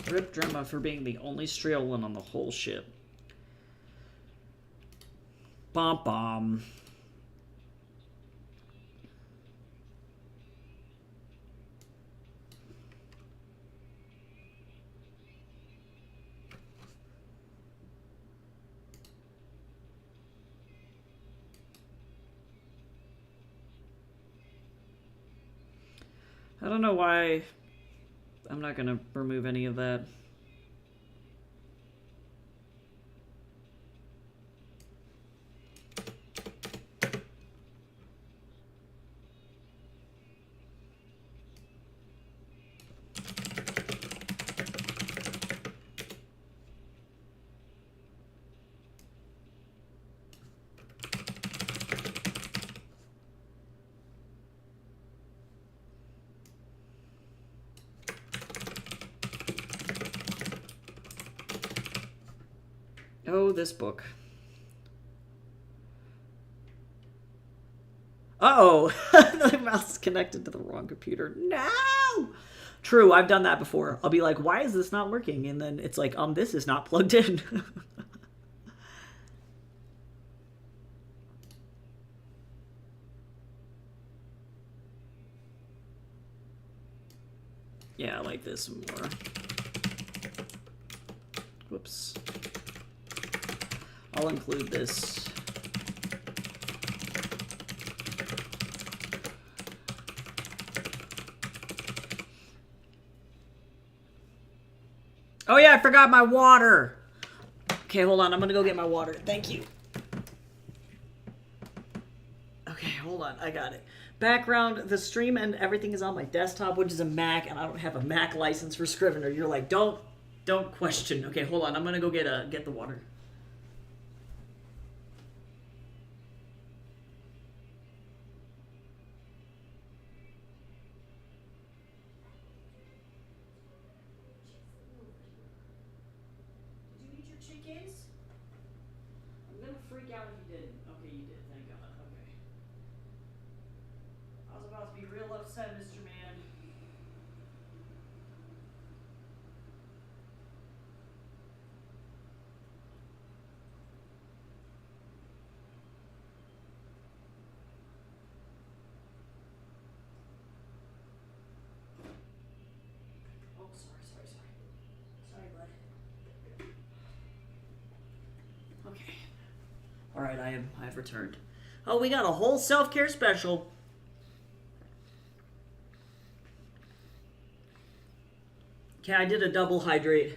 Rip Drema for being the only Streolin on the whole ship. Bom bom. I don't know why I'm not going to remove any of that. Oh, this book. Uh-oh! The mouse is connected to the wrong computer. No! True, I've done that before. I'll be like, why is this not working? And then it's like, this is not plugged in. Yeah, I like this more. Whoops. I'll include this. Oh yeah, I forgot my water. Okay, hold on. I'm gonna go get my water. Thank you. Okay, hold on. I got it. Background, the stream and everything is on my desktop, which is a Mac, and I don't have a Mac license for Scrivener. You're like, don't question. Okay, hold on. I'm gonna go get the water. Mr. Man. Oh, sorry, bud. Okay. All right, I've returned. Oh, we got a whole self-care special. Okay, I did a double hydrate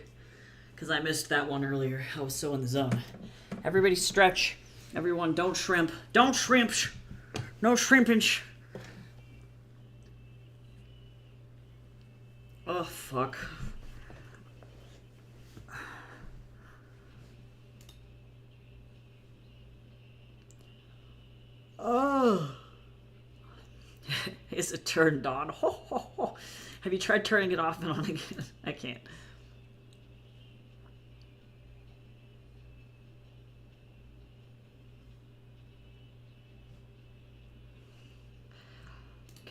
because I missed that one earlier. I was so in the zone. Everybody stretch. Everyone, don't shrimp. Don't shrimp. No shrimpage. Oh, fuck. Oh. Is it turned on? Ho, ho, ho. Have you tried turning it off and on again? I can't.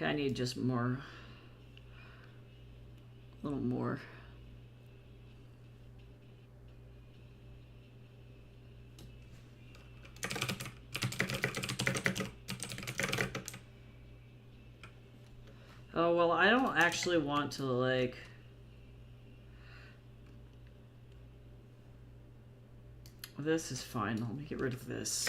Okay, I need just more. A little more. Oh, well, I don't actually want to, like... This is fine. Let me get rid of this.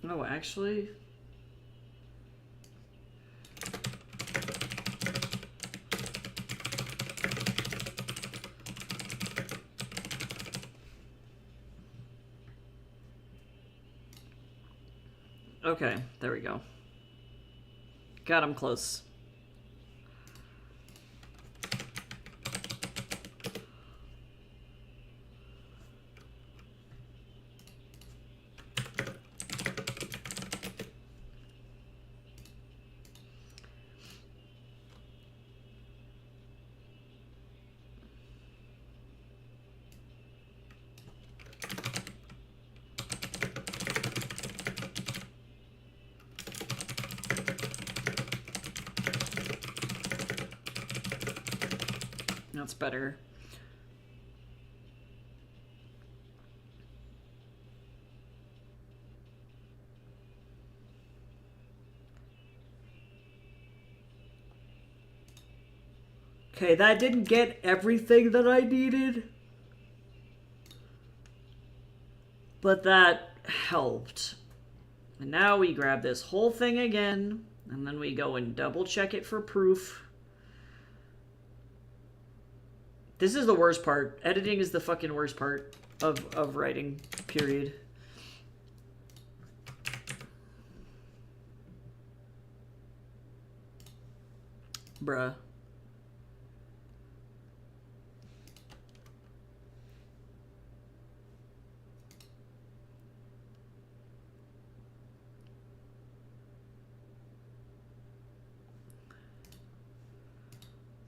No, actually... Okay, there we go. Got him close. That's better. Okay, that didn't get everything that I needed, but that helped. And now we grab this whole thing again, and then we go and double check it for proof. This is the worst part. Editing is the fucking worst part of writing, period. Bruh.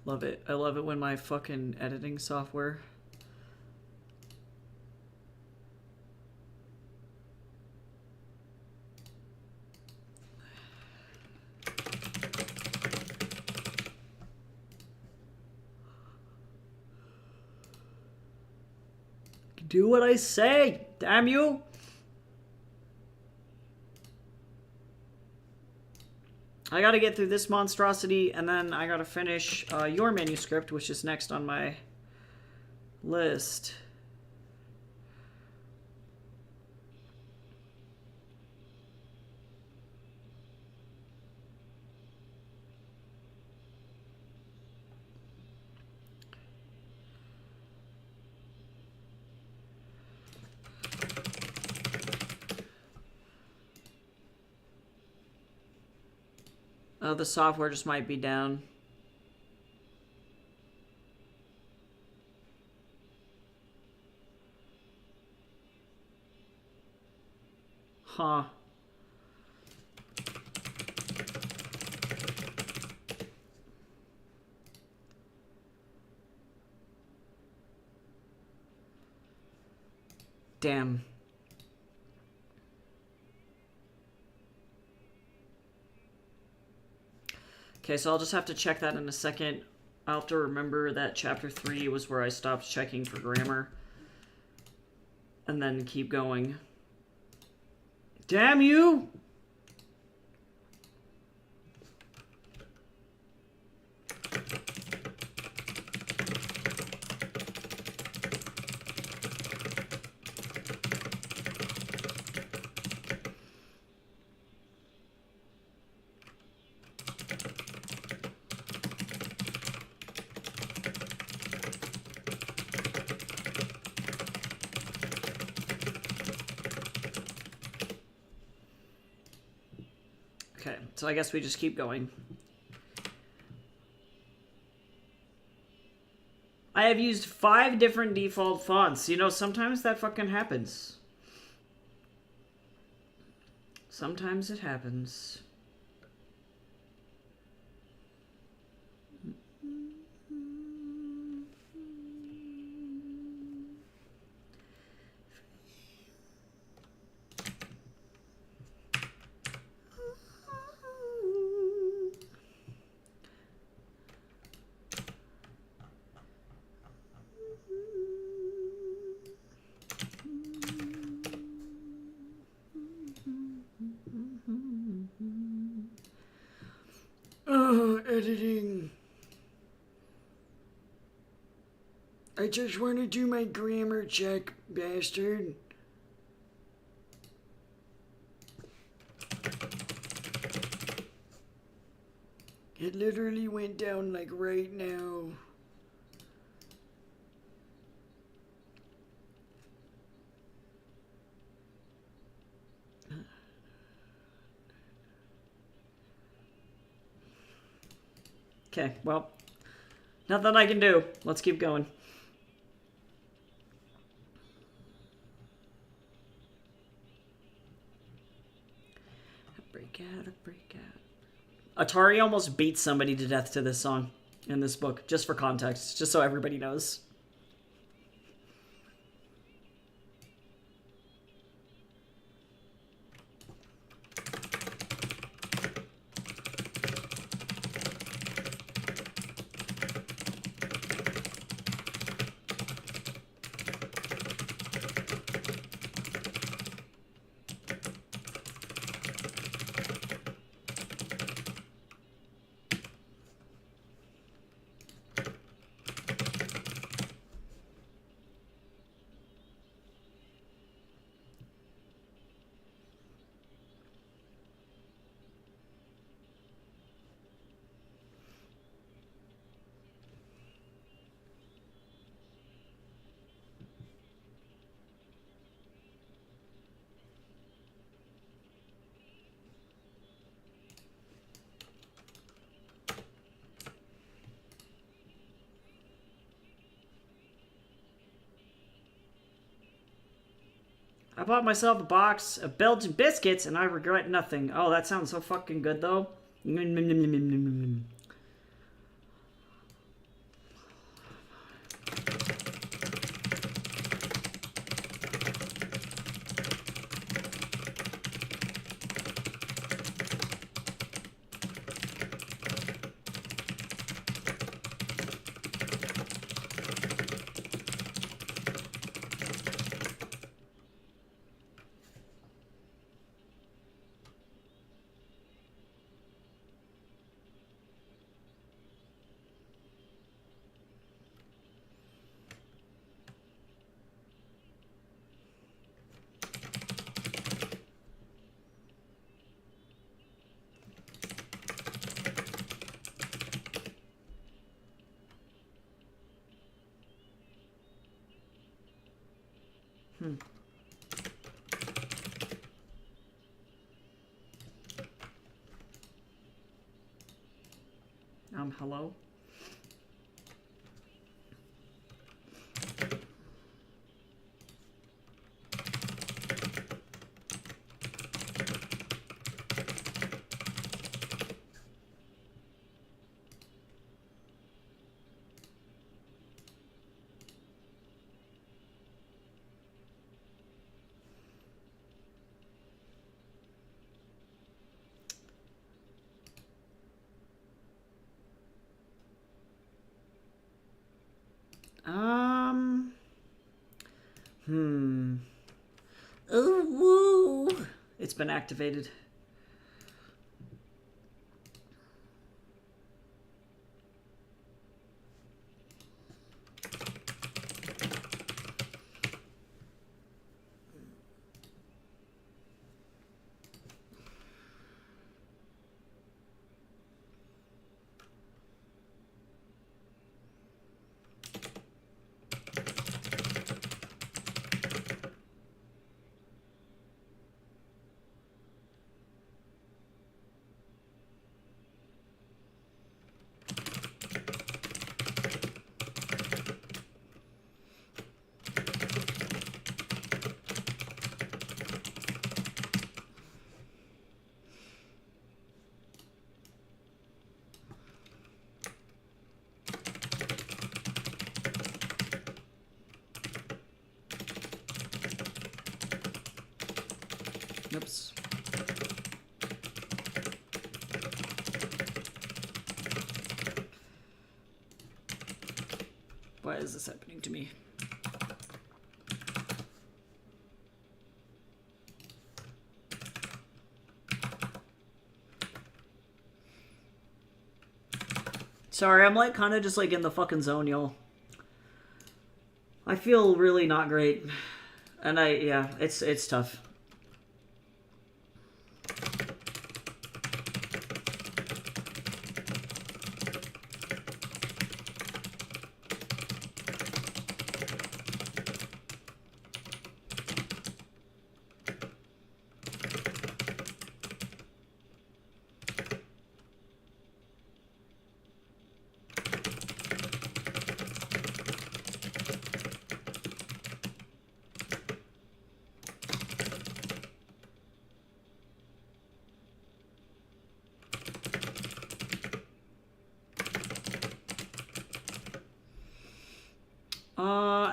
Love it. I love it when my fucking editing software... Do what I say, damn you! I gotta get through this monstrosity, and then I gotta finish your manuscript, which is next on my list. The software just might be down. Huh. Damn. Okay, so I'll just have to check that in a second. I'll have to remember that chapter 3 was where I stopped checking for grammar. And then keep going. Damn you! Okay, so I guess we just keep going. I have used 5 different default fonts. You know, sometimes that fucking happens. Sometimes it happens. Oh, editing. I just want to do my grammar check, bastard. It literally went down like right now. Okay, well, nothing I can do. Let's keep going. Break out, a break out. Atari almost beat somebody to death to this song in this book, just for context, just so everybody knows. I bought myself a box of Belgian biscuits and I regret nothing. Oh, that sounds so fucking good though. Hello? Oh, woo! It's been activated. Oops. Why is this happening to me? Sorry, I'm like kind of just like in the fucking zone, y'all. I feel really not great. And yeah, it's tough.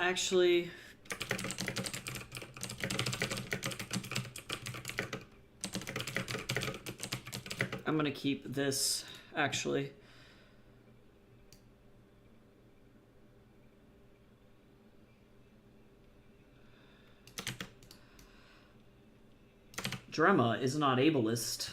Actually, I'm gonna keep this, actually. Drema is not ableist.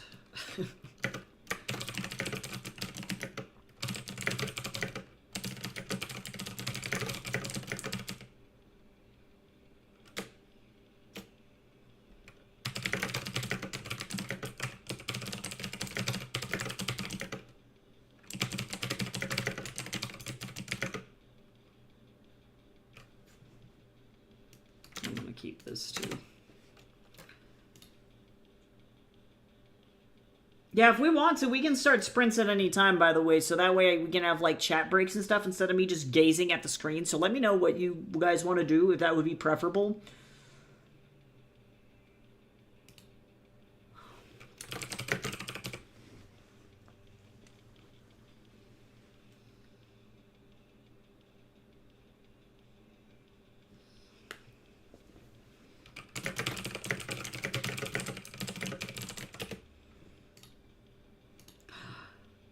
Too. Yeah, if we want to, we can start sprints at any time, by the way, so that way we can have, like, chat breaks and stuff instead of me just gazing at the screen. So let me know what you guys want to do, if that would be preferable.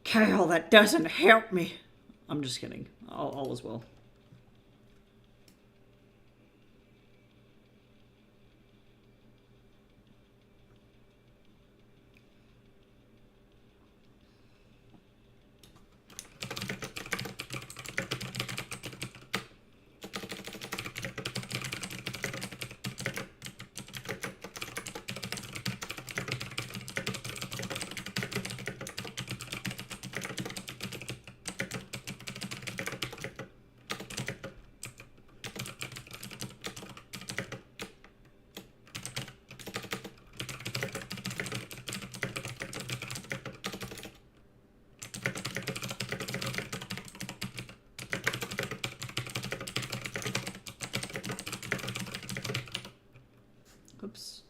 Kyle, that doesn't help me. I'm just kidding. All is well. Oops.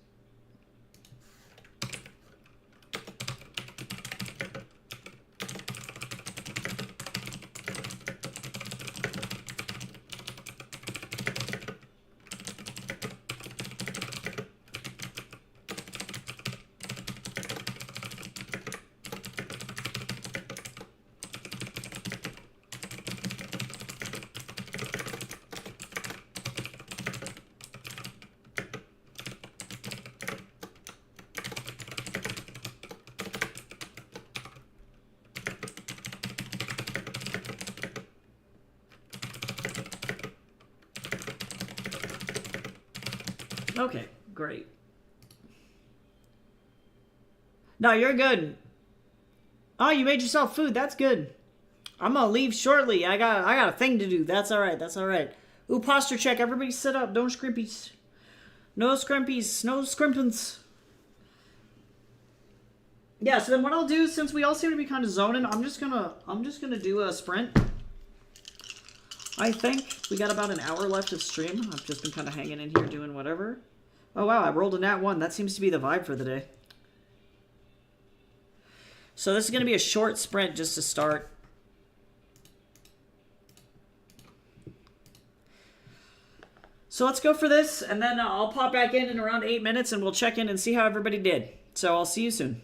Okay, great. No, you're good. Oh, you made yourself food. That's good. I'm gonna leave shortly. I got a thing to do. That's all right. That's all right. Ooh, posture check. Everybody sit up. Don't scrimpies. No scrimpies. No scrimpins. Yeah. So then what I'll do, since we all seem to be kind of zoning, I'm just gonna do a sprint. I think we got about an hour left of stream. I've just been kind of hanging in here doing whatever. Oh wow, I rolled a nat 1. That seems to be the vibe for the day. So this is going to be a short sprint just to start. So let's go for this, and then I'll pop back in around 8 minutes, and we'll check in and see how everybody did. So I'll see you soon.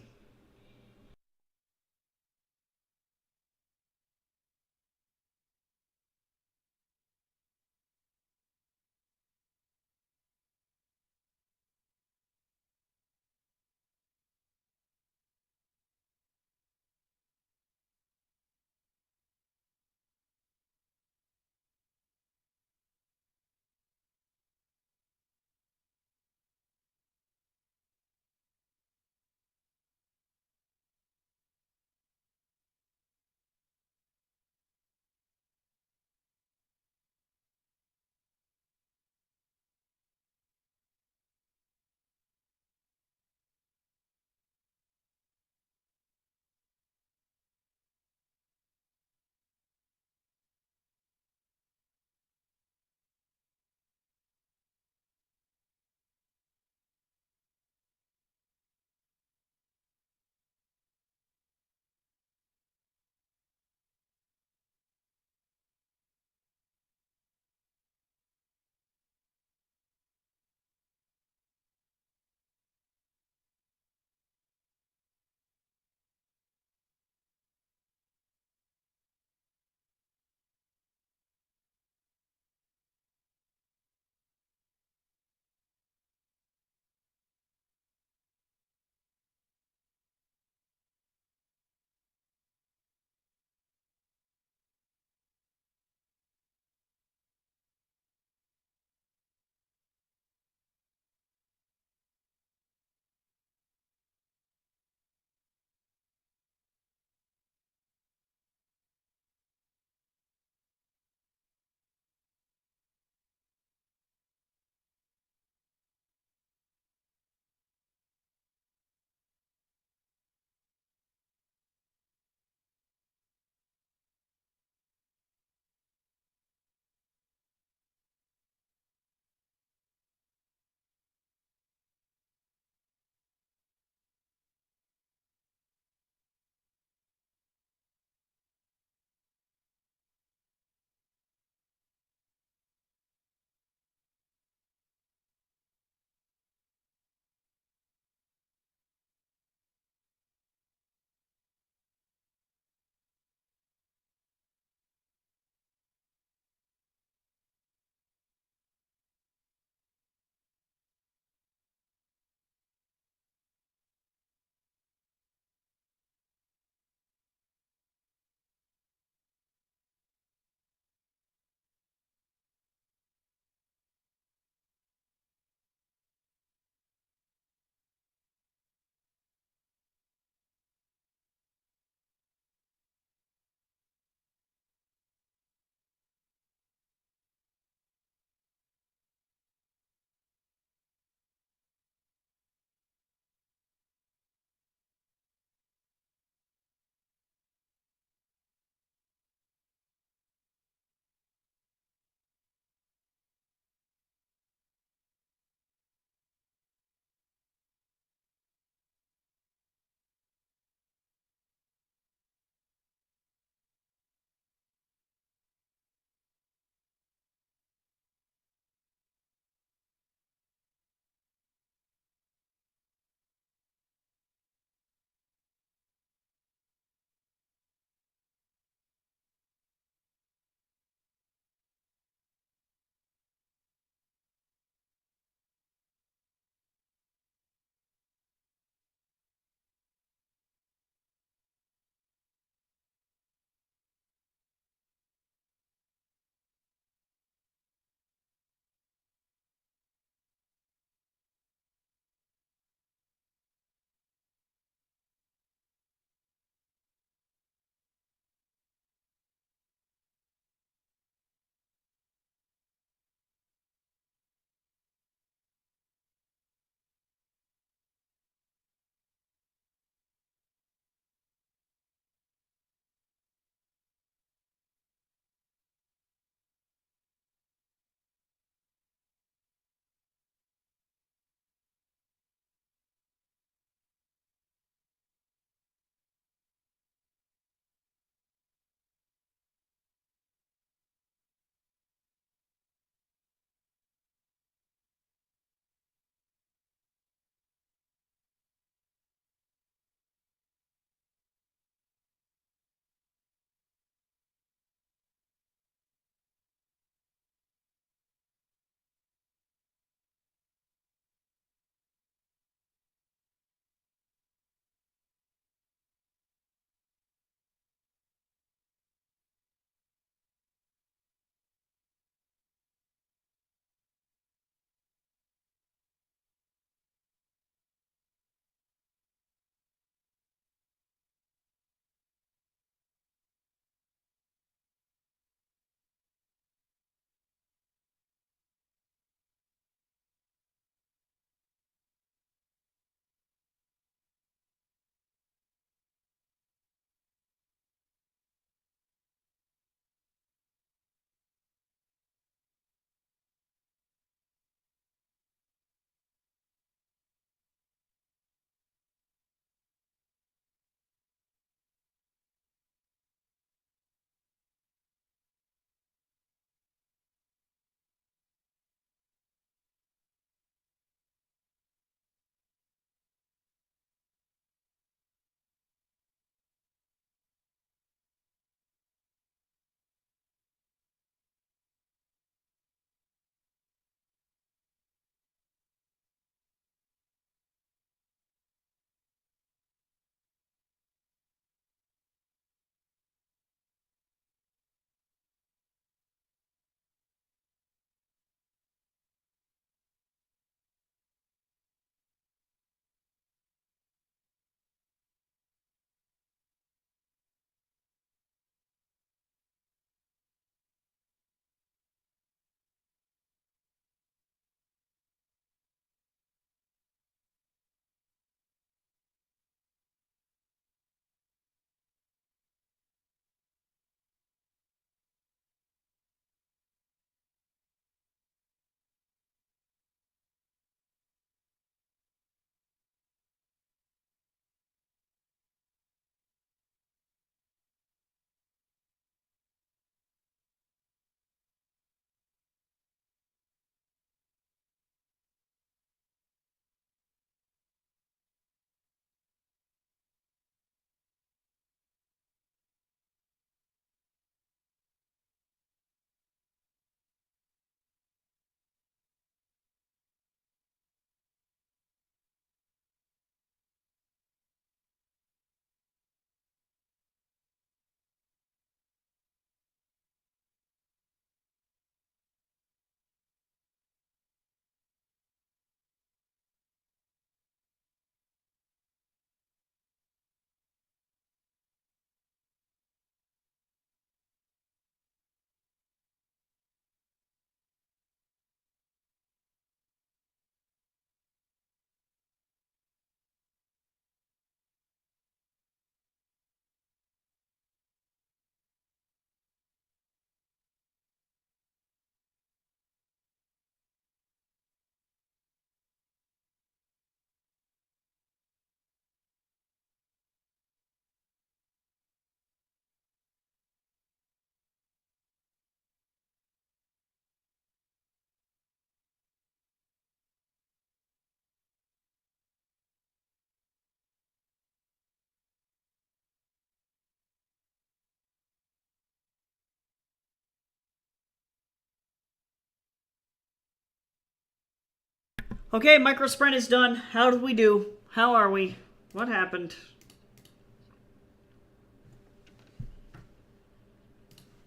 Okay, microsprint is done. How did we do? How are we? What happened?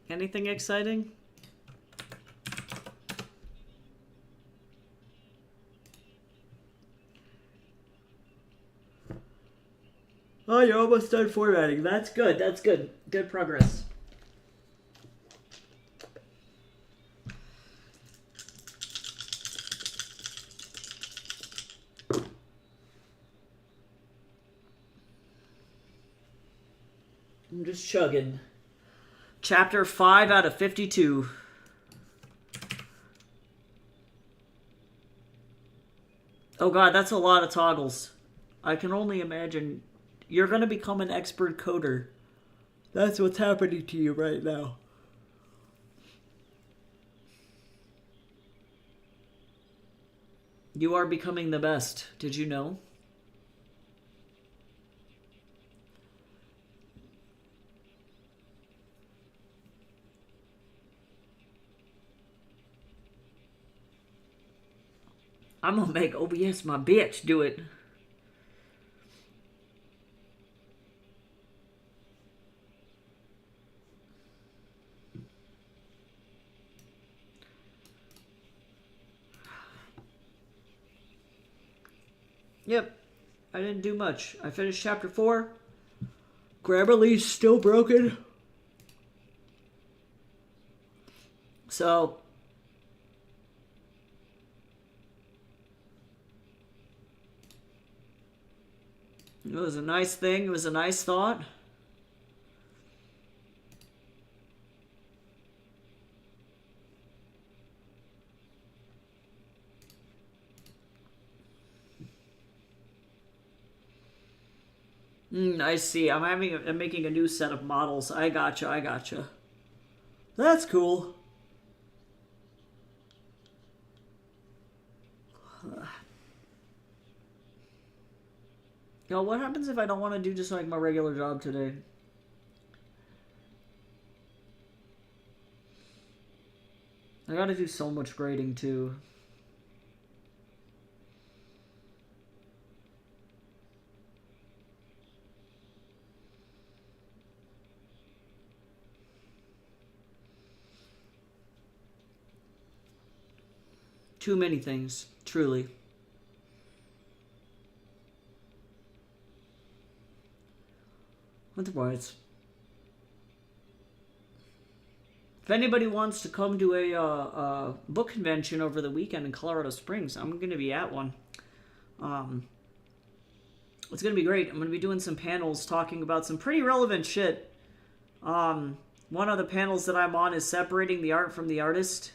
Anything exciting? Oh, you're almost done formatting. That's good. That's good. Good progress. I'm just chugging. Chapter 5 out of 52. Oh god, that's a lot of toggles. I can only imagine. You're gonna become an expert coder. That's what's happening to you right now. You are becoming the best. Did you know? I'm gonna make OBS my bitch do it. Yep. I didn't do much. I finished chapter 4. Grammarly's still broken. So, it was a nice thing. It was a nice thought. I see. I'm making a new set of models. I gotcha. I gotcha. That's cool. Yo, what happens if I don't want to do just like my regular job today? I gotta do so much grading too. Too many things, truly. Otherwise, if anybody wants to come to a book convention over the weekend in Colorado Springs, I'm going to be at one. It's going to be great. I'm going to be doing some panels talking about some pretty relevant shit. One of the panels that I'm on is separating the art from the artist.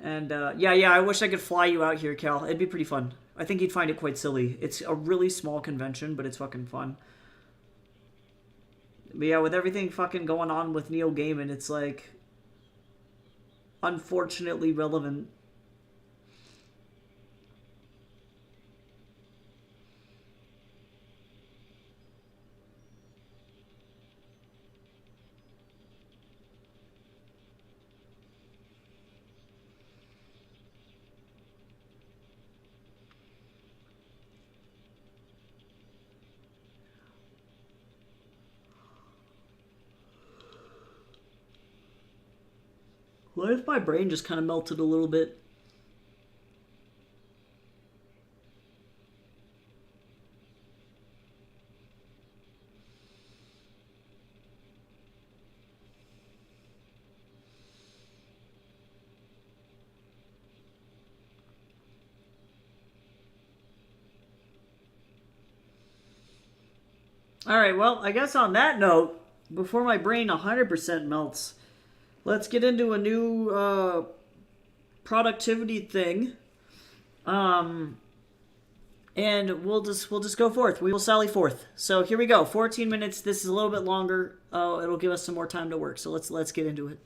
And yeah, I wish I could fly you out here, Cal. It'd be pretty fun. I think you'd find it quite silly. It's a really small convention, but it's fucking fun. But yeah, with everything fucking going on with Neil Gaiman, it's like unfortunately relevant. What if my brain just kind of melted a little bit? Alright, well, I guess on that note, before my brain 100% melts, let's get into a new productivity thing. And we'll just go forth. We will sally forth. So here we go. 14 minutes. This is a little bit longer. Oh, it'll give us some more time to work. So let's get into it.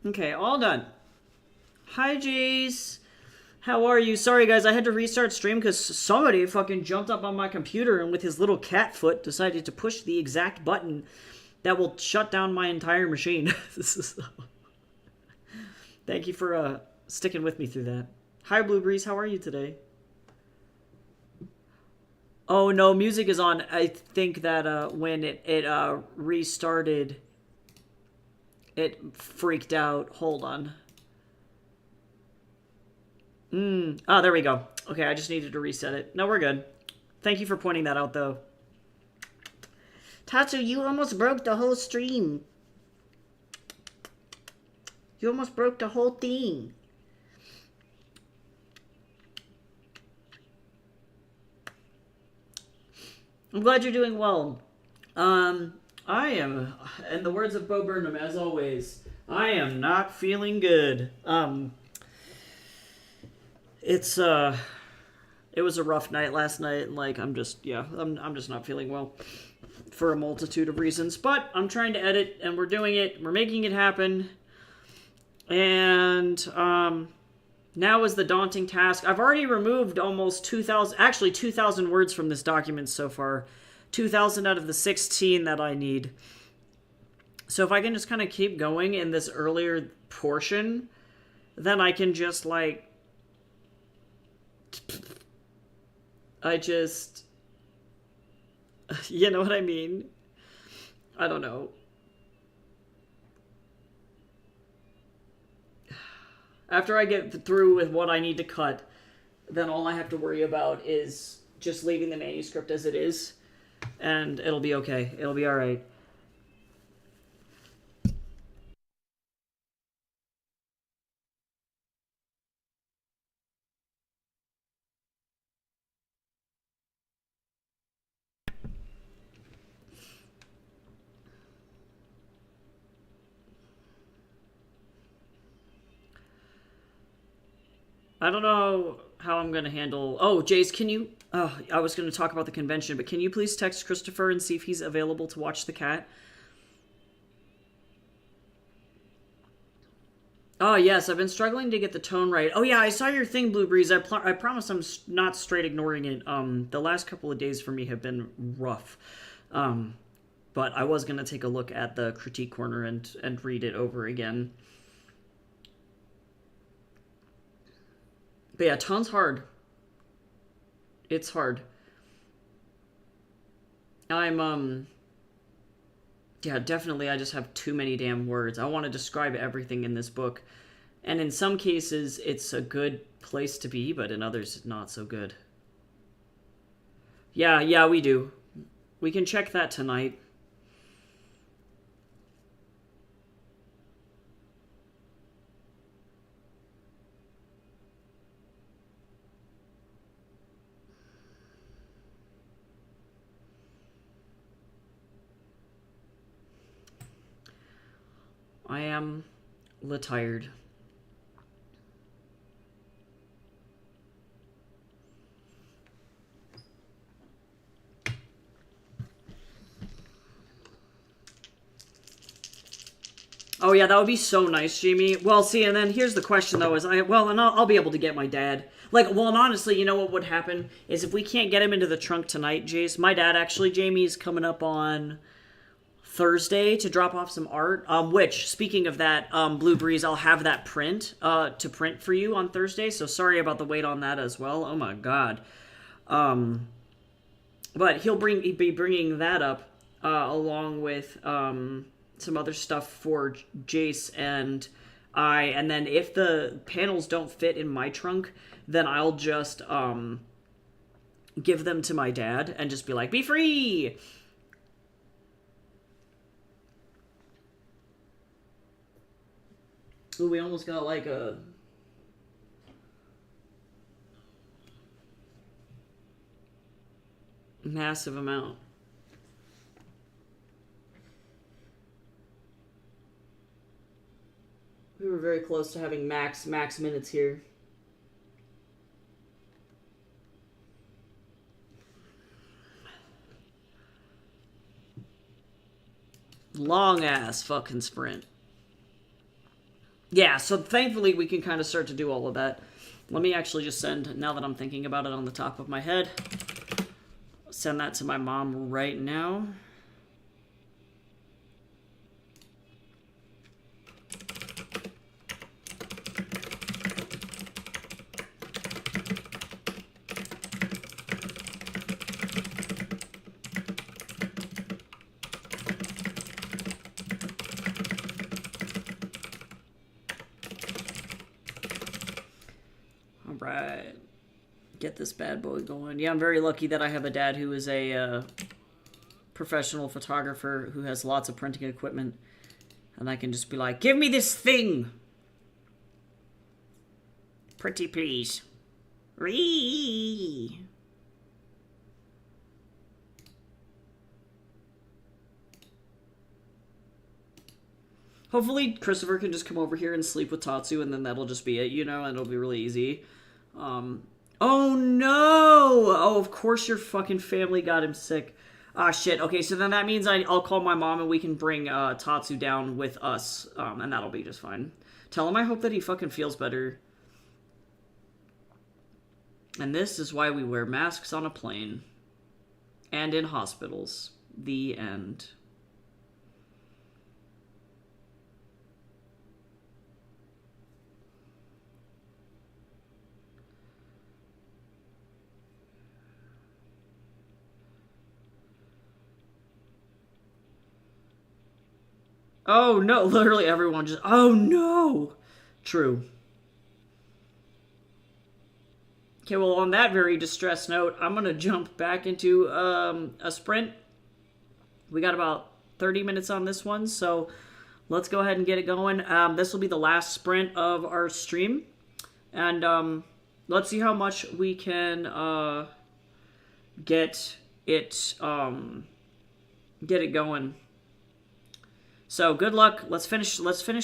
Okay, all done. Hi, Jace. How are you? Sorry, guys, I had to restart stream because somebody fucking jumped up on my computer and with his little cat foot decided to push the exact button that will shut down my entire machine. Thank you for sticking with me through that. Hi, Blue Breeze. How are you today? Oh, no, music is on. I think that when it restarted, it freaked out. Hold on. Ah, there we go. Okay, I just needed to reset it. No, we're good. Thank you for pointing that out, though. Tatsu, you almost broke the whole stream. You almost broke the whole thing. I'm glad you're doing well. I am, in the words of Bo Burnham, as always, I am not feeling good. It was a rough night last night, and like I'm just not feeling well for a multitude of reasons. But I'm trying to edit, and we're doing it. We're making it happen. And now is the daunting task. I've already removed almost 2,000 words from this document so far. 2,000 out of the 16 that I need. So if I can just kind of keep going in this earlier portion, then I can just like you know what I mean? I don't know. After I get through with what I need to cut, then all I have to worry about is just leaving the manuscript as it is, and it'll be okay. It'll be alright. I don't know how I'm going to handle... Oh, Jace, can you... Oh, I was going to talk about the convention, but can you please text Christopher and see if he's available to watch the cat? Oh, yes, I've been struggling to get the tone right. Oh, yeah, I saw your thing, Blue Breeze. I promise I'm not straight ignoring it. The last couple of days for me have been rough. But I was going to take a look at the critique corner and read it over again. But yeah, tone's hard. It's hard. Yeah, definitely I just have too many damn words. I want to describe everything in this book. And in some cases, it's a good place to be, but in others, not so good. Yeah, we do. We can check that tonight. I am tired. Oh yeah, that would be so nice, Jamie. Well, see, and then here's the question though: I'll be able to get my dad. Like, well, and honestly, you know what would happen is if we can't get him into the trunk tonight, Jace. My dad actually, Jamie, is coming up on Thursday to drop off some art. Which, speaking of that, Blue Breeze, I'll have that print to print for you on Thursday. So sorry about the wait on that as well. Oh my god. But he'll be bringing that up along with some other stuff for Jace and I. And then if the panels don't fit in my trunk, then I'll just give them to my dad and just be like, be free! Ooh, we almost got like a... massive amount. We were very close to having max minutes here. Long ass fucking sprint. Yeah, so thankfully we can kind of start to do all of that. Let me actually just send, now that I'm thinking about it on the top of my head, send that to my mom right now. All right. Get this bad boy going. Yeah, I'm very lucky that I have a dad who is a professional photographer who has lots of printing equipment. And I can just be like, give me this thing! Pretty please. Ree. Hopefully Christopher can just come over here and sleep with Tatsu, and then that'll just be it, you know, and it'll be really easy. Oh no! Oh, of course your fucking family got him sick. Ah, shit. Okay, so then that means I'll call my mom and we can bring Tatsu down with us, and that'll be just fine. Tell him I hope that he fucking feels better. And this is why we wear masks on a plane. And in hospitals. The end. Oh no, literally everyone just, oh no! True. Okay, well, on that very distressed note, I'm gonna jump back into a sprint. We got about 30 minutes on this one, so let's go ahead and get it going. This will be the last sprint of our stream, and let's see how much we can get it get it going. So good luck. Let's finish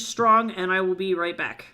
strong, and I will be right back.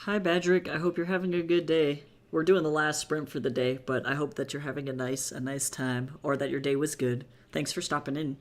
Hi, Badrick. I hope you're having a good day. We're doing the last sprint for the day, but I hope that you're having a nice time, or that your day was good. Thanks for stopping in.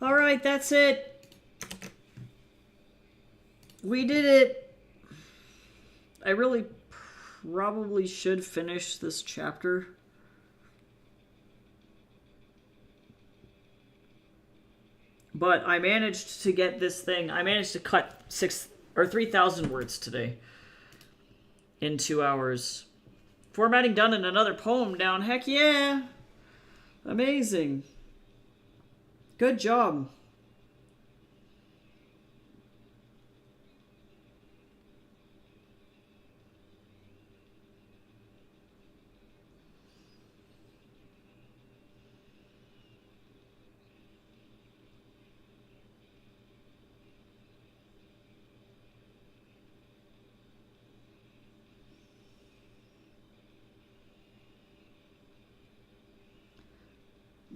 Alright, that's it. We did it. I really probably should finish this chapter. But I managed to get this thing. I managed to cut 3,000 words today in 2 hours. Formatting done and another poem down. Heck yeah! Amazing. Good job.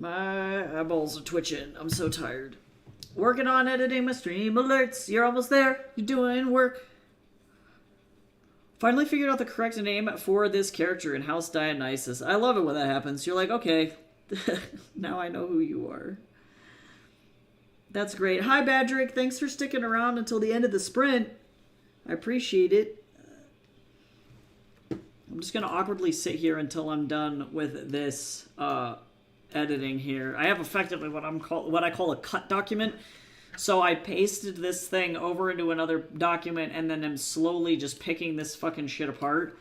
My eyeballs are twitching. I'm so tired. Working on editing my stream alerts. You're almost there. You're doing work. Finally figured out the correct name for this character in House Dionysus. I love it when that happens. You're like, okay, now I know who you are. That's great. Hi, Badrick. Thanks for sticking around until the end of the sprint. I appreciate it. I'm just going to awkwardly sit here until I'm done with this editing here. I have effectively what I call a cut document. So I pasted this thing over into another document and then am slowly just picking this fucking shit apart.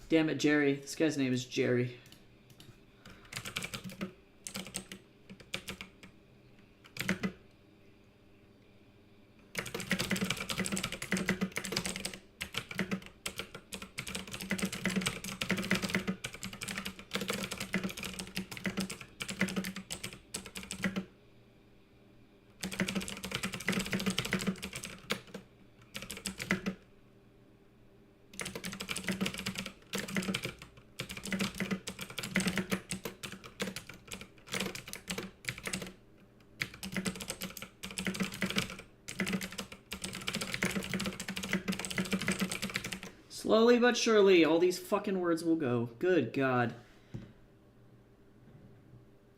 Damn it, Jerry. This guy's name is Jerry. Slowly but surely, all these fucking words will go. Good God.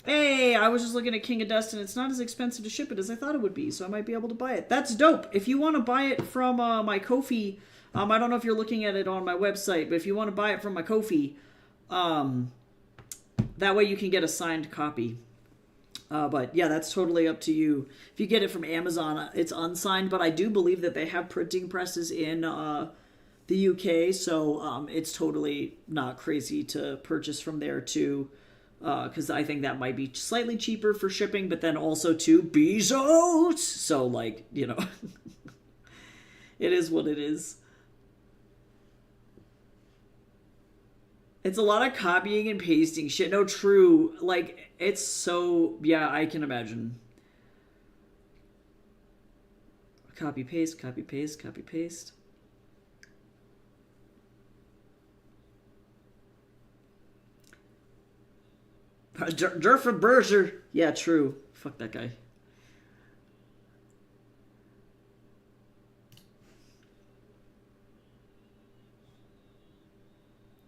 Hey, I was just looking at King of Dust, and it's not as expensive to ship it as I thought it would be, so I might be able to buy it. That's dope. If you want to buy it from my Ko-fi, I don't know if you're looking at it on my website, but if you want to buy it from my Ko-fi, that way you can get a signed copy. But yeah, that's totally up to you. If you get it from Amazon, it's unsigned, but I do believe that they have printing presses in the UK, so it's totally not crazy to purchase from there too, because I think that might be slightly cheaper for shipping, but then also too, Bezos! So, like, you know, it is what it is. It's a lot of copying and pasting shit. No, true. Like, it's so... Yeah, I can imagine. Copy, paste, copy, paste, copy, paste. Jerford Berger. Yeah, true. Fuck that guy.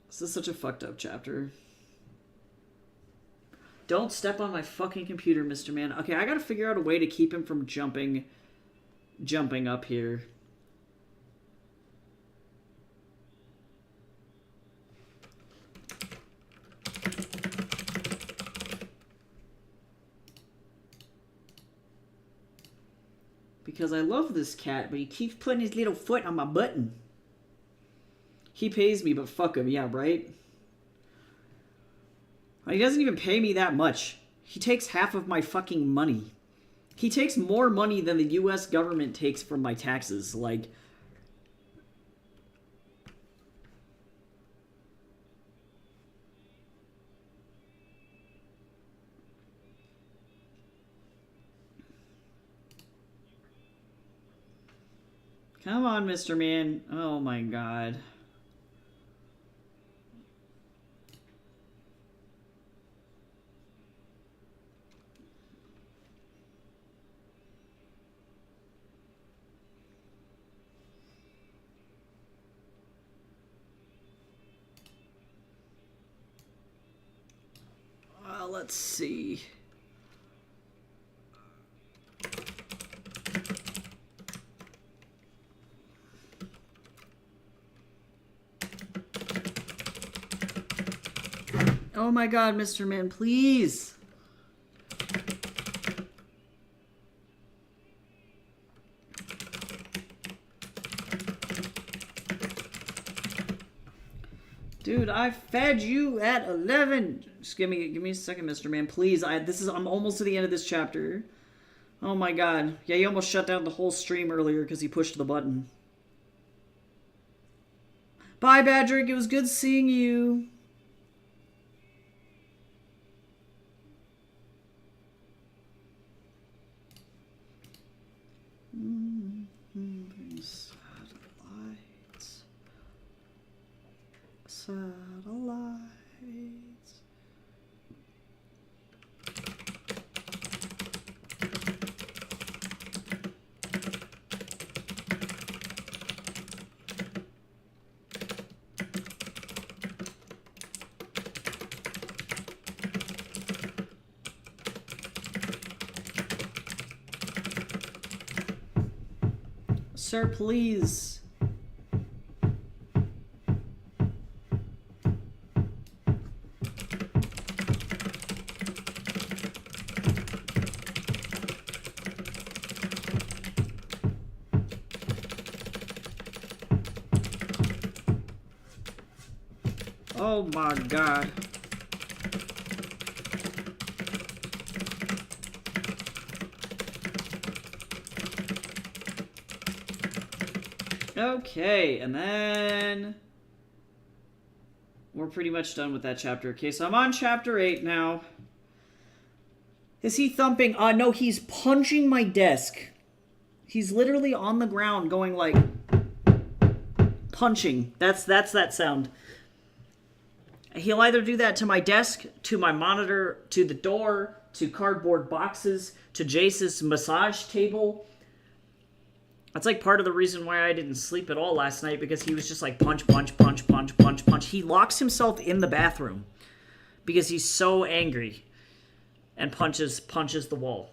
This is such a fucked up chapter. Don't step on my fucking computer, Mr. Man. Okay, I gotta figure out a way to keep him from jumping up here. Because I love this cat, but he keeps putting his little foot on my button. He pays me, but fuck him, yeah, right? He doesn't even pay me that much. He takes half of my fucking money. He takes more money than the US government takes from my taxes, like... Come on, Mr. Man. Oh my god. Let's see. Oh my god, Mr. Man, please. Dude, I fed you at 11. Just give me a second, Mr. Man, please. I'm almost to the end of this chapter. Oh my god. Yeah, he almost shut down the whole stream earlier because he pushed the button. Bye, Badrick. It was good seeing you. Satellites. Sir, please. Oh my god. Okay, and then we're pretty much done with that chapter. Okay, so I'm on chapter 8 now. Is he thumping? No, he's punching my desk. He's literally on the ground going like punching. That's that sound. He'll either do that to my desk, to my monitor, to the door, to cardboard boxes, to Jace's massage table. That's like part of the reason why I didn't sleep at all last night, because he was just like punch, punch, punch, punch, punch, punch. He locks himself in the bathroom because he's so angry and punches the wall.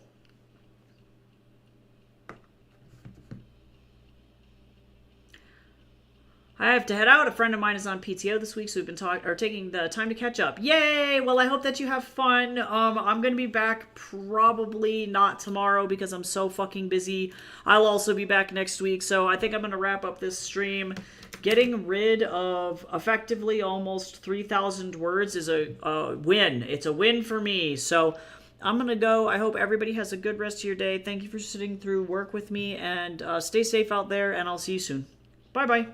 I have to head out. A friend of mine is on PTO this week, so we've been taking the time to catch up. Yay! Well, I hope that you have fun. I'm going to be back probably not tomorrow because I'm so fucking busy. I'll also be back next week, so I think I'm going to wrap up this stream. Getting rid of effectively almost 3,000 words is a win. It's a win for me, so I'm going to go. I hope everybody has a good rest of your day. Thank you for sitting through work with me, and stay safe out there, and I'll see you soon. Bye-bye.